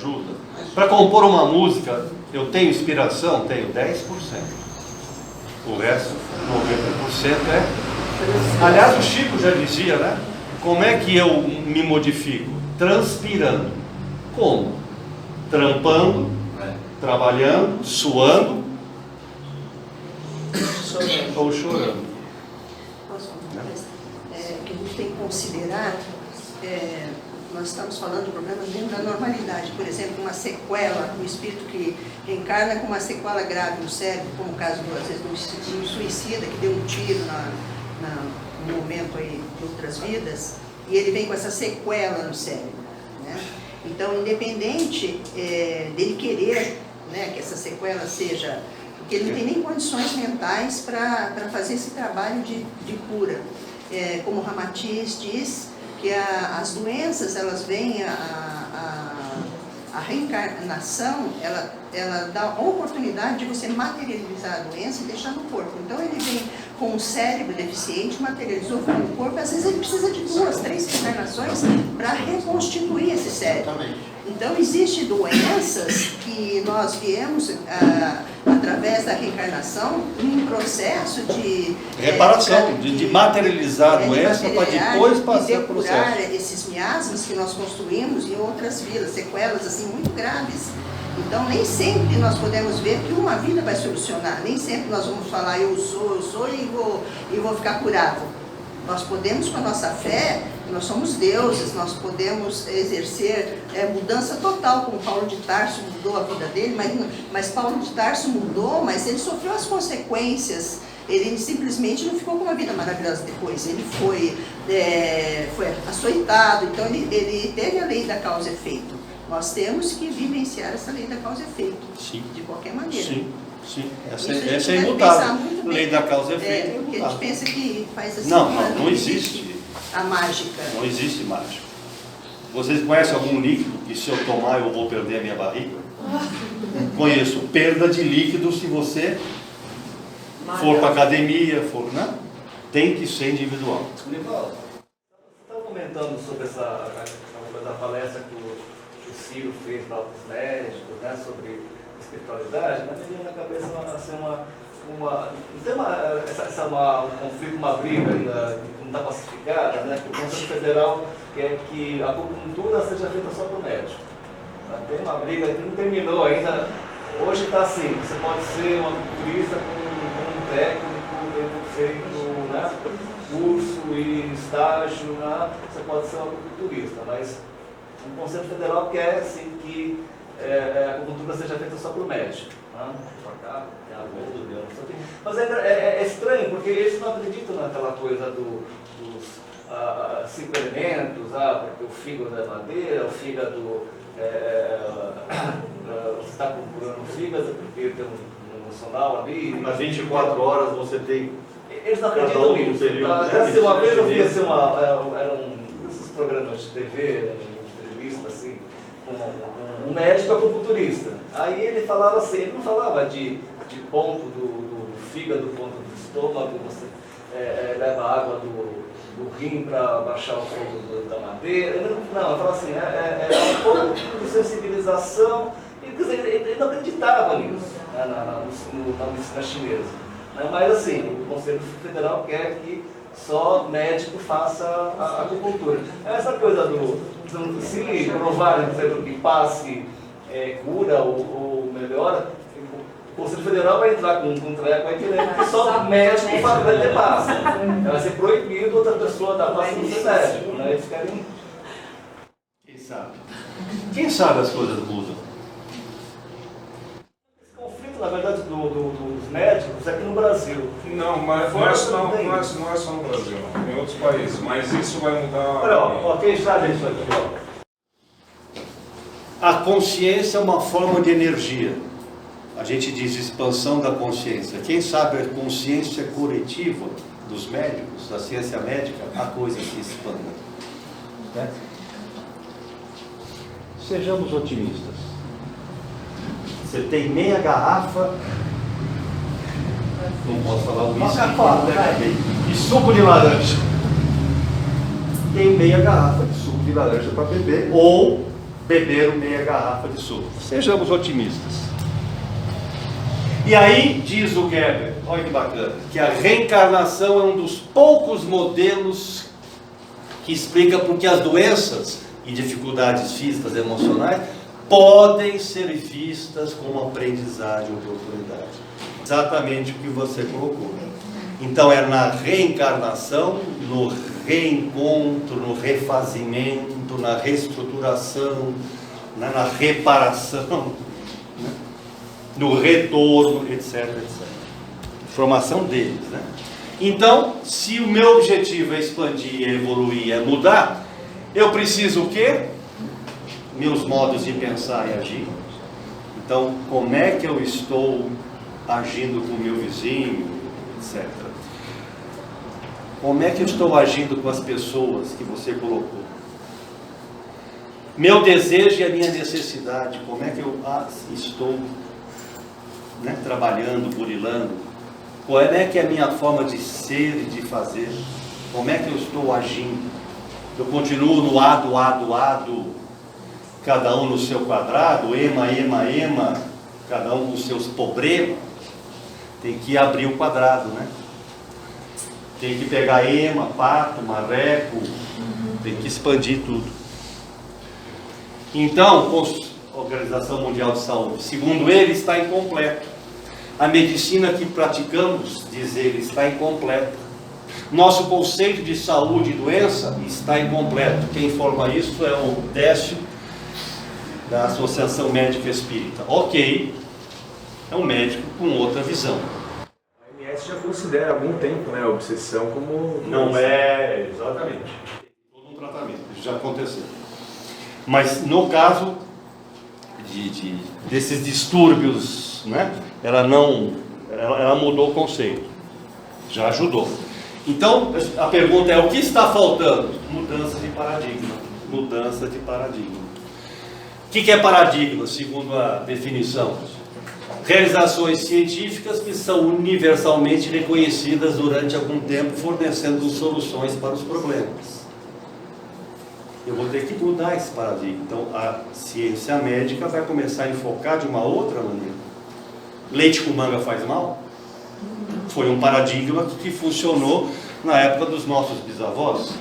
Para compor uma música, eu tenho inspiração? Tenho 10%. O resto, 90% é... Aliás, o Chico já dizia, né? Como é que eu me modifico? Transpirando. Como? Trampando, trabalhando, suando ou chorando. Que a gente tem que considerar, nós estamos falando de problemas dentro da normalidade. Por exemplo, uma sequela, um espírito que reencarna com uma sequela grave no cérebro, como o caso, às vezes, de um suicida que deu um tiro no momento aí de outras vidas, e ele vem com essa sequela no cérebro, né? Então, independente dele querer, né, que essa sequela seja... Porque ele não tem nem condições mentais para fazer esse trabalho de cura. Como o Ramatiz diz, que as doenças, elas vêm, a reencarnação, ela dá a oportunidade de você materializar a doença e deixar no corpo. Então ele vem com um cérebro deficiente, materializou no corpo, às vezes ele precisa de 2, 3 reencarnações para reconstituir esse cérebro. Então existem doenças que nós viemos através da reencarnação em um processo de reparação, de materializar a doença para depois passar por curar esses miasmas que nós construímos em outras vidas, sequelas assim muito graves. Então nem sempre nós podemos ver que uma vida vai solucionar, nem sempre nós vamos falar eu sou e vou ficar curado. Nós podemos, com a nossa fé, nós somos deuses, nós podemos exercer mudança total, como Paulo de Tarso mudou a vida dele, mas Paulo de Tarso mudou, mas ele sofreu as consequências. Ele simplesmente não ficou com uma vida maravilhosa depois, ele foi açoitado, então ele teve a lei da causa e efeito. Nós temos que vivenciar essa lei da causa e efeito, sim, de qualquer maneira. Sim. Essa é imutável. Lei da causa e efeito. Porque a gente pensa que faz assim. Não existe. A mágica. Não existe mágica. Vocês conhecem algum líquido que se eu tomar eu vou perder a minha barriga? Conheço. Perda de líquido se você for para academia, né? tem que ser individual. Nivaldo, você estava comentando sobre essa coisa da palestra que o Ciro fez para os médicos, né, sobre espiritualidade, mas me veio na cabeça assim, um conflito, uma briga ainda que não está pacificada, né, que o Conselho Federal quer que a acupuntura seja feita só para o médico. Tem uma briga que não terminou ainda. Hoje está assim, você pode ser um acupunturista com um técnico, tendo feito, né, curso e estágio, né, você pode ser um acupunturista, mas o Conselho Federal quer assim, que a acupuntura seja feita só para o médico. Né? Mas é estranho, porque eles não acreditam naquela coisa dos 5 elementos, porque o fígado é madeira, o fígado você está procurando o fígado porque tem um emocional ali. Nas 24 horas você tem. Eles não acreditam nisso. Uma vez eu vi assim, eram esses programas de TV, entrevista assim, com um médico acupunturista. Aí ele falava assim, ele não falava de ponto do fígado, ponto do estômago, você leva água do rim para baixar o fogo da madeira. Não, ele falava assim, um pouco de sensibilização. Ele não acreditava nisso, né, na medicina chinesa. Né? Mas assim, o Conselho Federal quer que só médico faça a acupuntura. Essa coisa se provarem, por exemplo, que passe cura ou melhora, o Conselho Federal vai entrar com um treco, vai querer que só médico vai ter passe. Vai ser proibido outra pessoa dar passe no seu médico. Né? Eles querem... Quem sabe? Quem sabe as coisas mudam? Esse conflito, na verdade, dos médicos é aqui no Brasil. Não, mas não é só no Brasil, não. Em outros países. Mas isso vai mudar. Olha, quem sabe isso aqui, ó. A consciência é uma forma de energia. A gente diz expansão da consciência. Quem sabe a consciência coletiva dos médicos, da ciência médica, a coisa se expanda. Né? Sejamos otimistas. Você tem meia garrafa, não posso falar o whisky, e suco de laranja. Tem meia garrafa de suco de laranja para beber, ou beberam meia garrafa de suco. Sejamos otimistas. E aí diz o Gerber, olha que bacana, que a reencarnação é um dos poucos modelos que explica por que as doenças e dificuldades físicas e emocionais podem ser vistas como aprendizagem e oportunidade. Exatamente o que você colocou. Então é na reencarnação, no reencontro, no refazimento, na reestruturação, na reparação, né? No retorno, etc, etc. Formação deles, né? Então, se o meu objetivo é expandir, é evoluir, é mudar, eu preciso o quê? Meus modos de pensar e agir. Então, como é que eu estou agindo com o meu vizinho, etc. Como é que eu estou agindo com as pessoas que você colocou? Meu desejo e a minha necessidade, como é que eu estou, né, trabalhando, burilando? Qual é que é a minha forma de ser e de fazer? Como é que eu estou agindo? Eu continuo no ado, cada um no seu quadrado, ema, cada um com os seus problemas. Tem que abrir o quadrado, né? Tem que pegar ema, pato, marreco, tem que expandir tudo. Então, a Organização Mundial de Saúde, segundo ele, está incompleto. A medicina que praticamos, diz ele, está incompleta. Nosso conceito de saúde e doença está incompleto. Quem informa isso é o Décio, da Associação Médica Espírita. Ok, é um médico com outra visão. A OMS já considera há algum tempo, né, a obsessão como... Não é, exatamente. Todo um tratamento, isso já aconteceu. Mas no caso desses distúrbios, né, ela mudou o conceito, já ajudou. Então, a pergunta é, o que está faltando? Mudança de paradigma. Mudança de paradigma. O que é paradigma, segundo a definição? realizações científicas que são universalmente reconhecidas durante algum tempo, fornecendo soluções para os problemas. Eu vou ter que mudar esse paradigma. Então, a ciência médica vai começar a enfocar de uma outra maneira. Leite com manga faz mal? Foi um paradigma que funcionou na época dos nossos bisavós.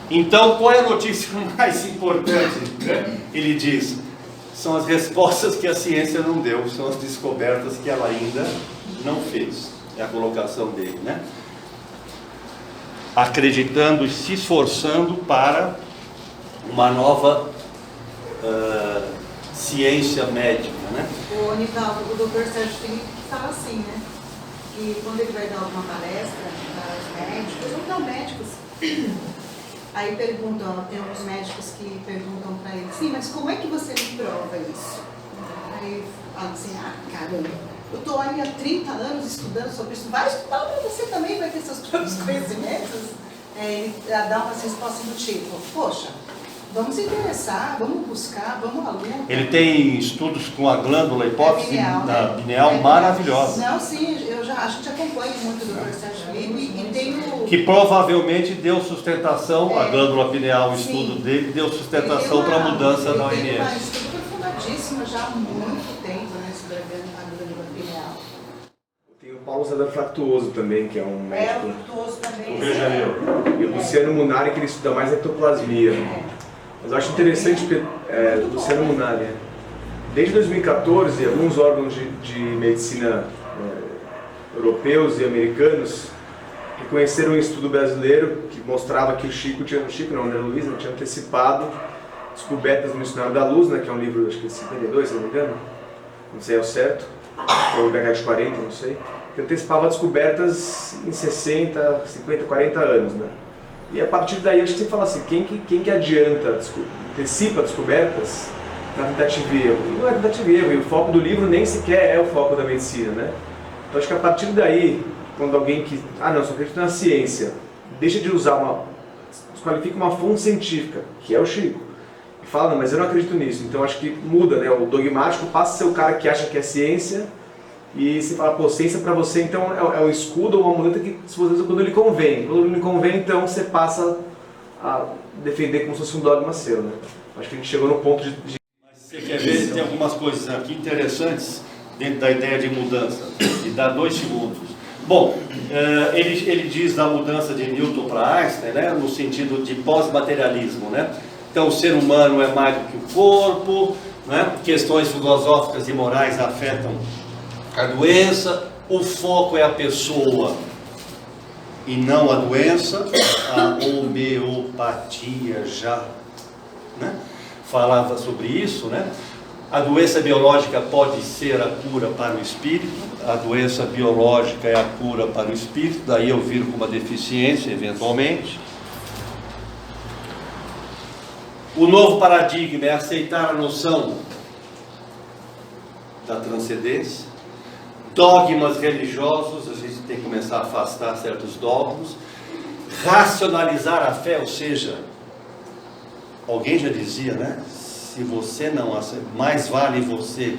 Então, qual é a notícia mais importante? Ele diz, são as respostas que a ciência não deu, são as descobertas que ela ainda não fez. É a colocação dele, né? Acreditando e se esforçando para uma nova ciência médica, né? O Anivaldo, o Dr. Sérgio Felipe fala assim, né? Que quando ele vai dar alguma palestra para os médicos, ou não médicos, aí perguntam, tem uns médicos que perguntam para ele, sim, mas como é que você me prova isso? Aí ele fala assim, caramba, eu estou aí há 30 anos estudando sobre isso, vai estudar para você também, vai ter seus próprios conhecimentos. Ele dá uma resposta do tipo, poxa, vamos se interessar, vamos buscar, vamos à luta. Ele tem estudos com a glândula hipófise pineal maravilhosa. Não, sim, a gente acompanha muito o Dr. Sérgio Felipe e tem o... Que provavelmente deu sustentação, a glândula pineal, o estudo dele, deu sustentação para a mudança da OMS. Tem um estudo aprofundadíssimo já há muito tempo, né, sobre a glândula pineal. Tem o Paulo César Fractuoso também, que é um médico. O Frutuoso também. Do Rio de Janeiro. E o Luciano Munari, que ele estuda mais ectoplasmia. Mas eu acho interessante porque o Luciano Munari, desde 2014, alguns órgãos de medicina europeus e americanos reconheceram um estudo brasileiro que mostrava que o Chico não, André Luiz, tinha antecipado Descobertas no Missionário da Luz, né, que é um livro, acho que de 52, se não me engano, não sei ao certo, ou década de 40, não sei, que antecipava descobertas em 60, 50, 40 anos, né? E a partir daí, acho que você fala assim, quem que adianta, antecipa descobertas na tentativa e erro? E não é tentativa e erro, e o foco do livro nem sequer é o foco da medicina, né? Então acho que a partir daí, quando alguém que, não, só acredita na ciência, deixa de usar desqualifica uma fonte científica, que é o Chico, e fala, não, mas eu não acredito nisso, então acho que muda, né? O dogmático passa a ser o cara que acha que é ciência, e você fala, pô, ciência para você então é um escudo ou uma muleta que se você usa quando ele convém. Quando ele não convém, então você passa a defender como se fosse um dogma seu, né? Acho que a gente chegou no ponto de... Mas você quer ver, tem algumas coisas aqui interessantes dentro da ideia de mudança, e dá 2 segundos. Bom, ele diz da mudança de Newton para Einstein, né, no sentido de pós-materialismo, né? Então o ser humano é mais do que o corpo, né? Questões filosóficas e morais afetam a doença, o foco é a pessoa e não a doença. A homeopatia já, né, falava sobre isso, né? A doença biológica pode ser a cura para o espírito, a doença biológica é a cura para o espírito, daí eu viro com uma deficiência eventualmente. O novo paradigma é aceitar a noção da transcendência. Dogmas religiosos, a gente tem que começar a afastar certos dogmas. Racionalizar a fé, ou seja, alguém já dizia, né? Se você não aceita, mais vale você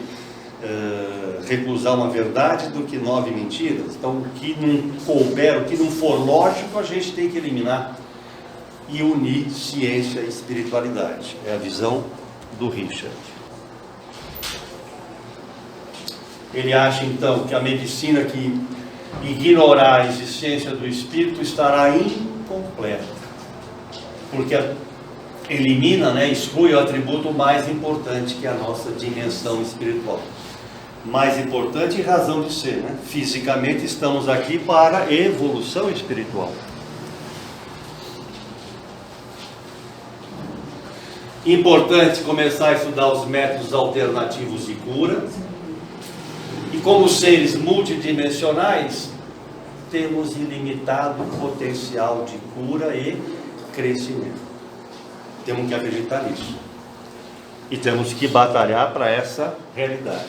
recusar uma verdade do que 9 mentiras. Então, o que não couber, o que não for lógico, a gente tem que eliminar e unir ciência e espiritualidade. É a visão do Richard. Ele acha então que a medicina que ignorar a existência do espírito estará incompleta, porque elimina, né, exclui o atributo mais importante, que é a nossa dimensão espiritual. Mais importante e razão de ser, né? Fisicamente estamos aqui para evolução espiritual. Importante começar a estudar os métodos alternativos de cura. E como seres multidimensionais, temos ilimitado potencial de cura e crescimento. Temos que acreditar nisso. E temos que batalhar para essa realidade.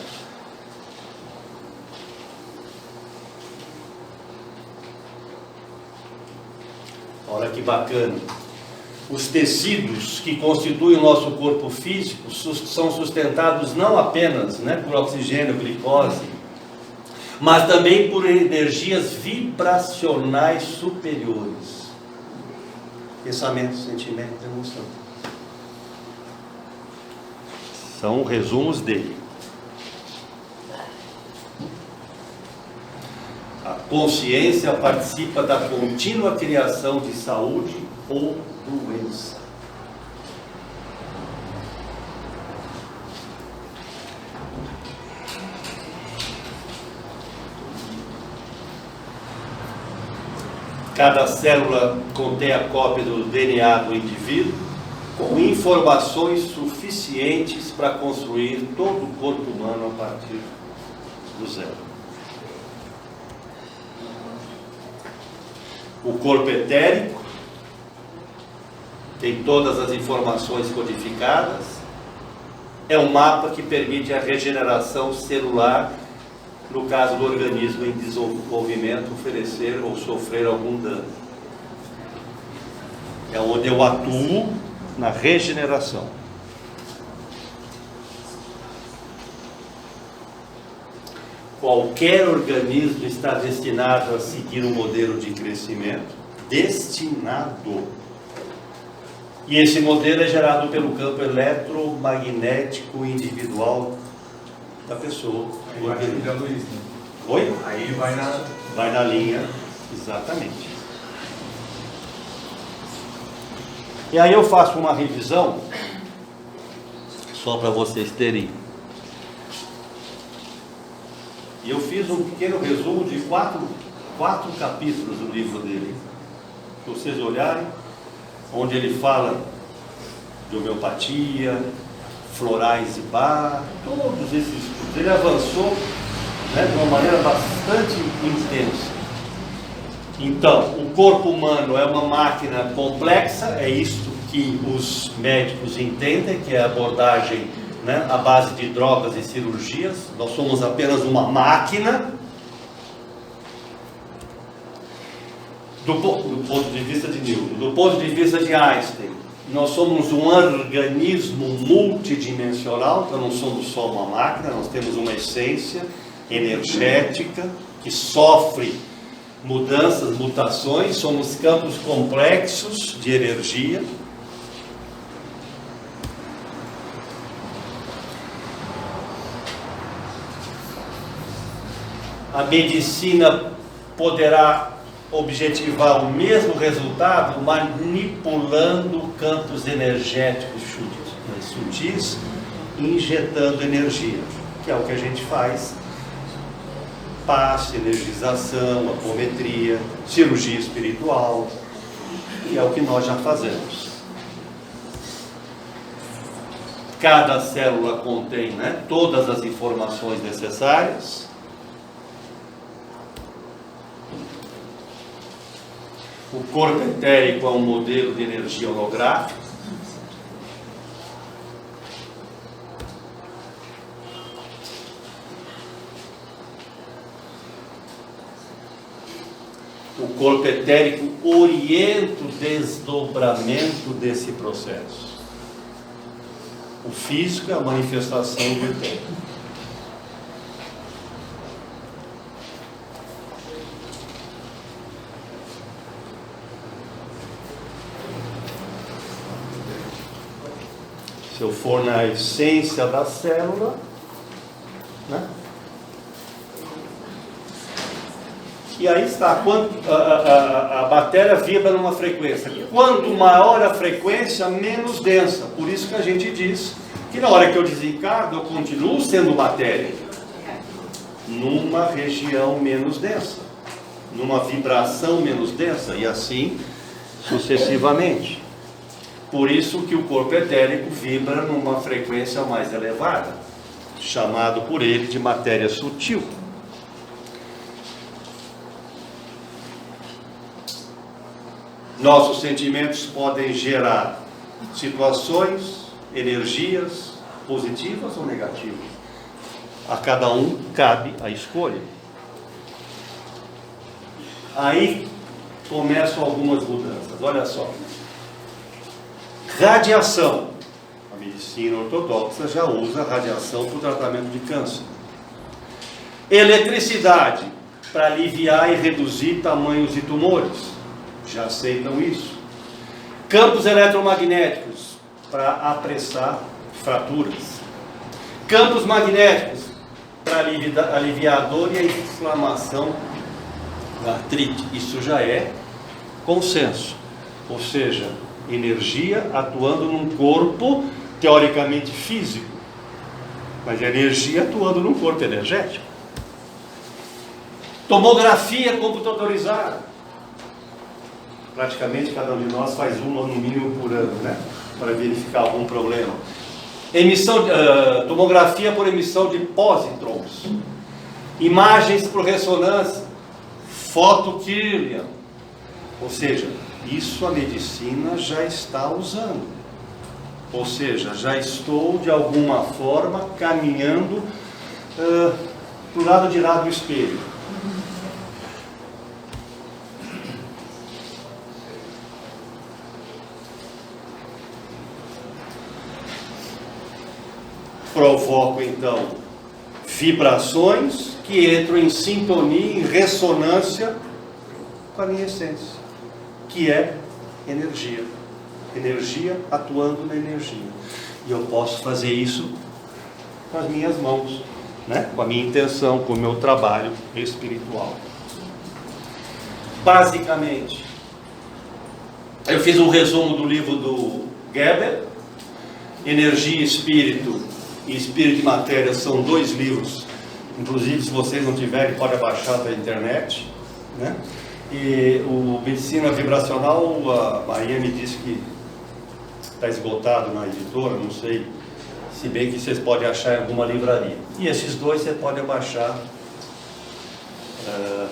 Olha que bacana. os tecidos que constituem o nosso corpo físico são sustentados não apenas, né, por oxigênio, glicose, mas também por energias vibracionais superiores. Pensamento, sentimento, emoção. São resumos dele. A consciência participa da contínua criação de saúde ou doença. Cada célula contém a cópia do DNA do indivíduo, com informações suficientes para construir todo o corpo humano a partir do zero. O corpo etérico tem todas as informações codificadas, é um mapa que permite a regeneração celular, no caso do organismo em desenvolvimento oferecer ou sofrer algum dano. É onde eu atuo na regeneração. Qualquer organismo está destinado a seguir um modelo de crescimento, destinado. E esse modelo é gerado pelo campo eletromagnético individual da pessoa. Aí vai ligando isso, né? Oi? Aí vai na linha, exatamente. E aí eu faço uma revisão, só para vocês terem. E eu fiz um pequeno resumo de quatro capítulos do livro dele. Se vocês olharem, onde ele fala de homeopatia, florais e bar, todos esses estudos. Ele avançou, né, de uma maneira bastante intensa. Então, o corpo humano é uma máquina complexa, é isso que os médicos entendem, que é a abordagem, né, à base de drogas e cirurgias. Nós somos apenas uma máquina. Do ponto de vista de Newton, do ponto de vista de Einstein, nós somos um organismo multidimensional, então não somos só uma máquina, nós temos uma essência energética que sofre mudanças, mutações, somos campos complexos de energia. A medicina poderá objetivar o mesmo resultado manipulando campos energéticos sutis, injetando energia, que é o que a gente faz. Passe, energização, apometria, cirurgia espiritual, que é o que nós já fazemos. Cada célula contém, né, todas as informações necessárias. O corpo etérico é um modelo de energia holográfica. O corpo etérico orienta o desdobramento desse processo. O físico é a manifestação do etérico. Se eu for na essência da célula, né? E aí está, a matéria vibra numa frequência. Quanto maior a frequência, menos densa. Por isso que a gente diz que na hora que eu desencarno, eu continuo sendo matéria. Numa região menos densa. Numa vibração menos densa. E assim sucessivamente. Por isso que o corpo etérico vibra numa frequência mais elevada, chamado por ele de matéria sutil. Nossos sentimentos podem gerar situações, energias positivas ou negativas. A cada um cabe a escolha. Aí começam algumas mudanças. Olha só. Radiação. A medicina ortodoxa já usa radiação para o tratamento de câncer. Eletricidade, para aliviar e reduzir tamanhos de tumores. Já aceitam isso. Campos eletromagnéticos, para apressar fraturas. Campos magnéticos, para aliviar a dor e a inflamação da artrite. Isso já é consenso. Ou seja, energia atuando num corpo teoricamente físico, mas energia atuando num corpo energético. Tomografia computadorizada. Praticamente cada um de nós faz uma no mínimo por ano, né? Para verificar algum problema. Tomografia por emissão de pósitrons. Imagens por ressonância. Foto-Kirlian. Ou seja, isso a medicina já está usando. Ou seja, já estou de alguma forma caminhando para o lado de lá do espelho. Provoco então vibrações que entram em sintonia, em ressonância com a minha essência, que é energia. Energia atuando na energia. E eu posso fazer isso com as minhas mãos, né? Com a minha intenção, com o meu trabalho espiritual. Basicamente, eu fiz um resumo do livro do Geber, Energia e Espírito, e Espírito e Matéria são 2 livros. Inclusive, se vocês não tiverem, pode baixar da internet, né? E o Medicina Vibracional, a Maria me disse que está esgotado na editora, não sei, se bem que vocês podem achar em alguma livraria. E esses 2 você pode baixar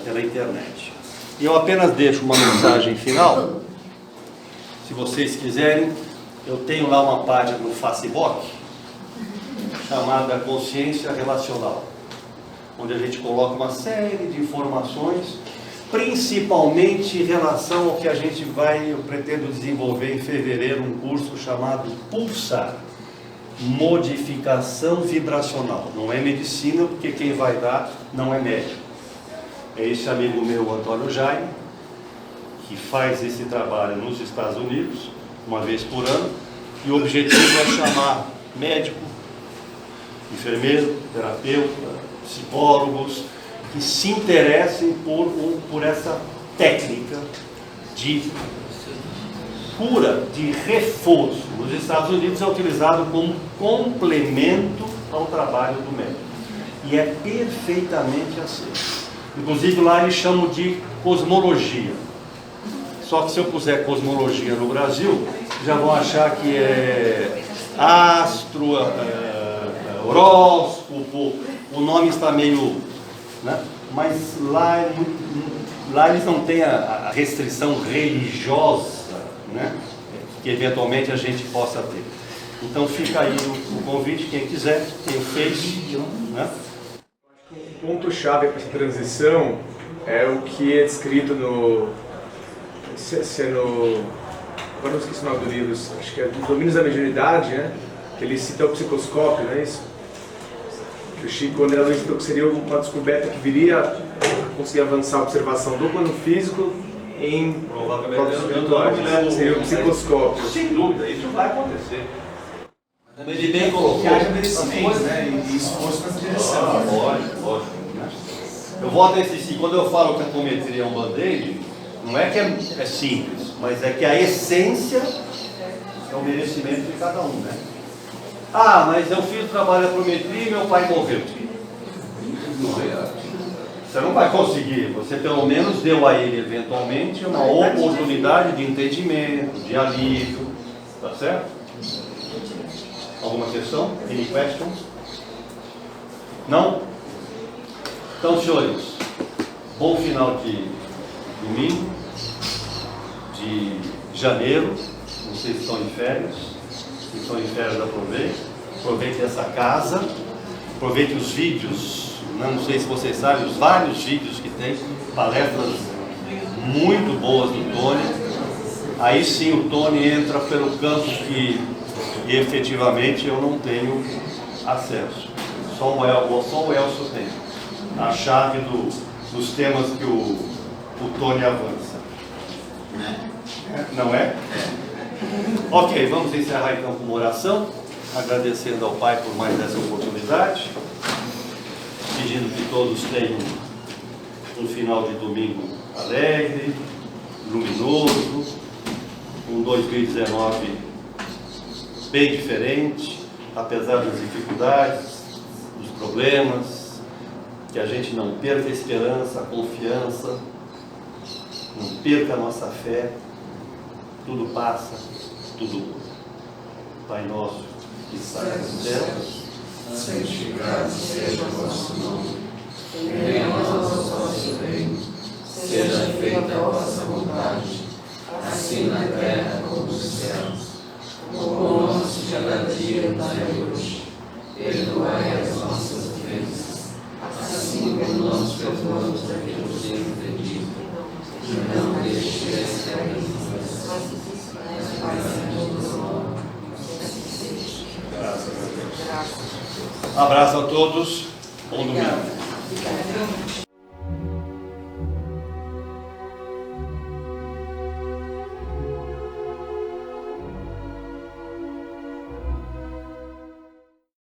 pela internet. E eu apenas deixo uma mensagem final. Se vocês quiserem, eu tenho lá uma página no Facebook chamada Consciência Relacional, onde a gente coloca uma série de informações, principalmente em relação ao que eu pretendo desenvolver em fevereiro, um curso chamado Pulsar, Modificação Vibracional. Não é medicina, porque quem vai dar não é médico. É esse amigo meu, Antônio Jaime, que faz esse trabalho nos Estados Unidos, uma vez por ano, e o objetivo é chamar médico, enfermeiro, terapeuta, psicólogos, que se interessem por essa técnica de cura, de reforço. Nos Estados Unidos é utilizado como complemento ao trabalho do médico. E é perfeitamente aceito. Inclusive lá eles chamam de cosmologia. Só que se eu puser cosmologia no Brasil, já vão achar que é astro, horóscopo, o nome está meio... né? Mas lá eles não têm a restrição religiosa, né? Que eventualmente a gente possa ter. Então fica aí o convite, quem quiser, quem fez, né? O ponto-chave para essa transição é o que é descrito no... agora não esqueci o nome do livro, acho que é Dos Domínios da Mediunidade, né? Que ele cita o psicoscópio, não é isso? Que o Chico Condenado citou que seria uma descoberta que viria a conseguir avançar a observação do plano físico em próprios espirituais. Seria o psicoscópio. Sem dúvida, isso vai acontecer. Como ele bem colocou, que haja merecimento, né? E esforço nessa direção. Lógico. Né? Eu volto a insistir, quando eu falo que a apometria é um band-aid, não é que é simples, mas é que a essência é o merecimento de cada um, né? Ah, mas eu fiz o trabalho de apometria e meu pai morreu. Você não vai conseguir, você pelo menos deu a ele eventualmente uma oportunidade de entendimento, de alívio, tá certo? Alguma questão? Any questions? Não? Então, senhores, bom final de domingo, de janeiro. Vocês estão em férias. Se estão em férias, aproveitem essa casa, aproveitem os vídeos. Não sei se vocês sabem, os vários vídeos que tem, palestras muito boas do Tony. aí sim o Tony entra pelo campo que efetivamente eu não tenho acesso. Só o Elcio tem. A chave dos temas que o Tony avança. Não é? Ok, vamos encerrar então com uma oração, agradecendo ao Pai por mais essa oportunidade, pedindo que todos tenham um final de domingo alegre, luminoso, um 2019 bem diferente, apesar das dificuldades, dos problemas, que a gente não perca a esperança, a confiança, não perca a nossa fé, tudo passa, tudo muda. Pai nosso que estás nos céus, santificado seja o vosso nome, venha a nós o vosso reino, seja feita a vossa vontade, assim na terra como nos céus. O pão nosso de cada dia nos dai hoje, perdoai as nossas ofensas, assim como nós perdoamos a quem nos tem ofendido, e não deixes cair em nós, mas livrai-nos do mal. Graças a Deus. Abraço a todos. Bom domingo.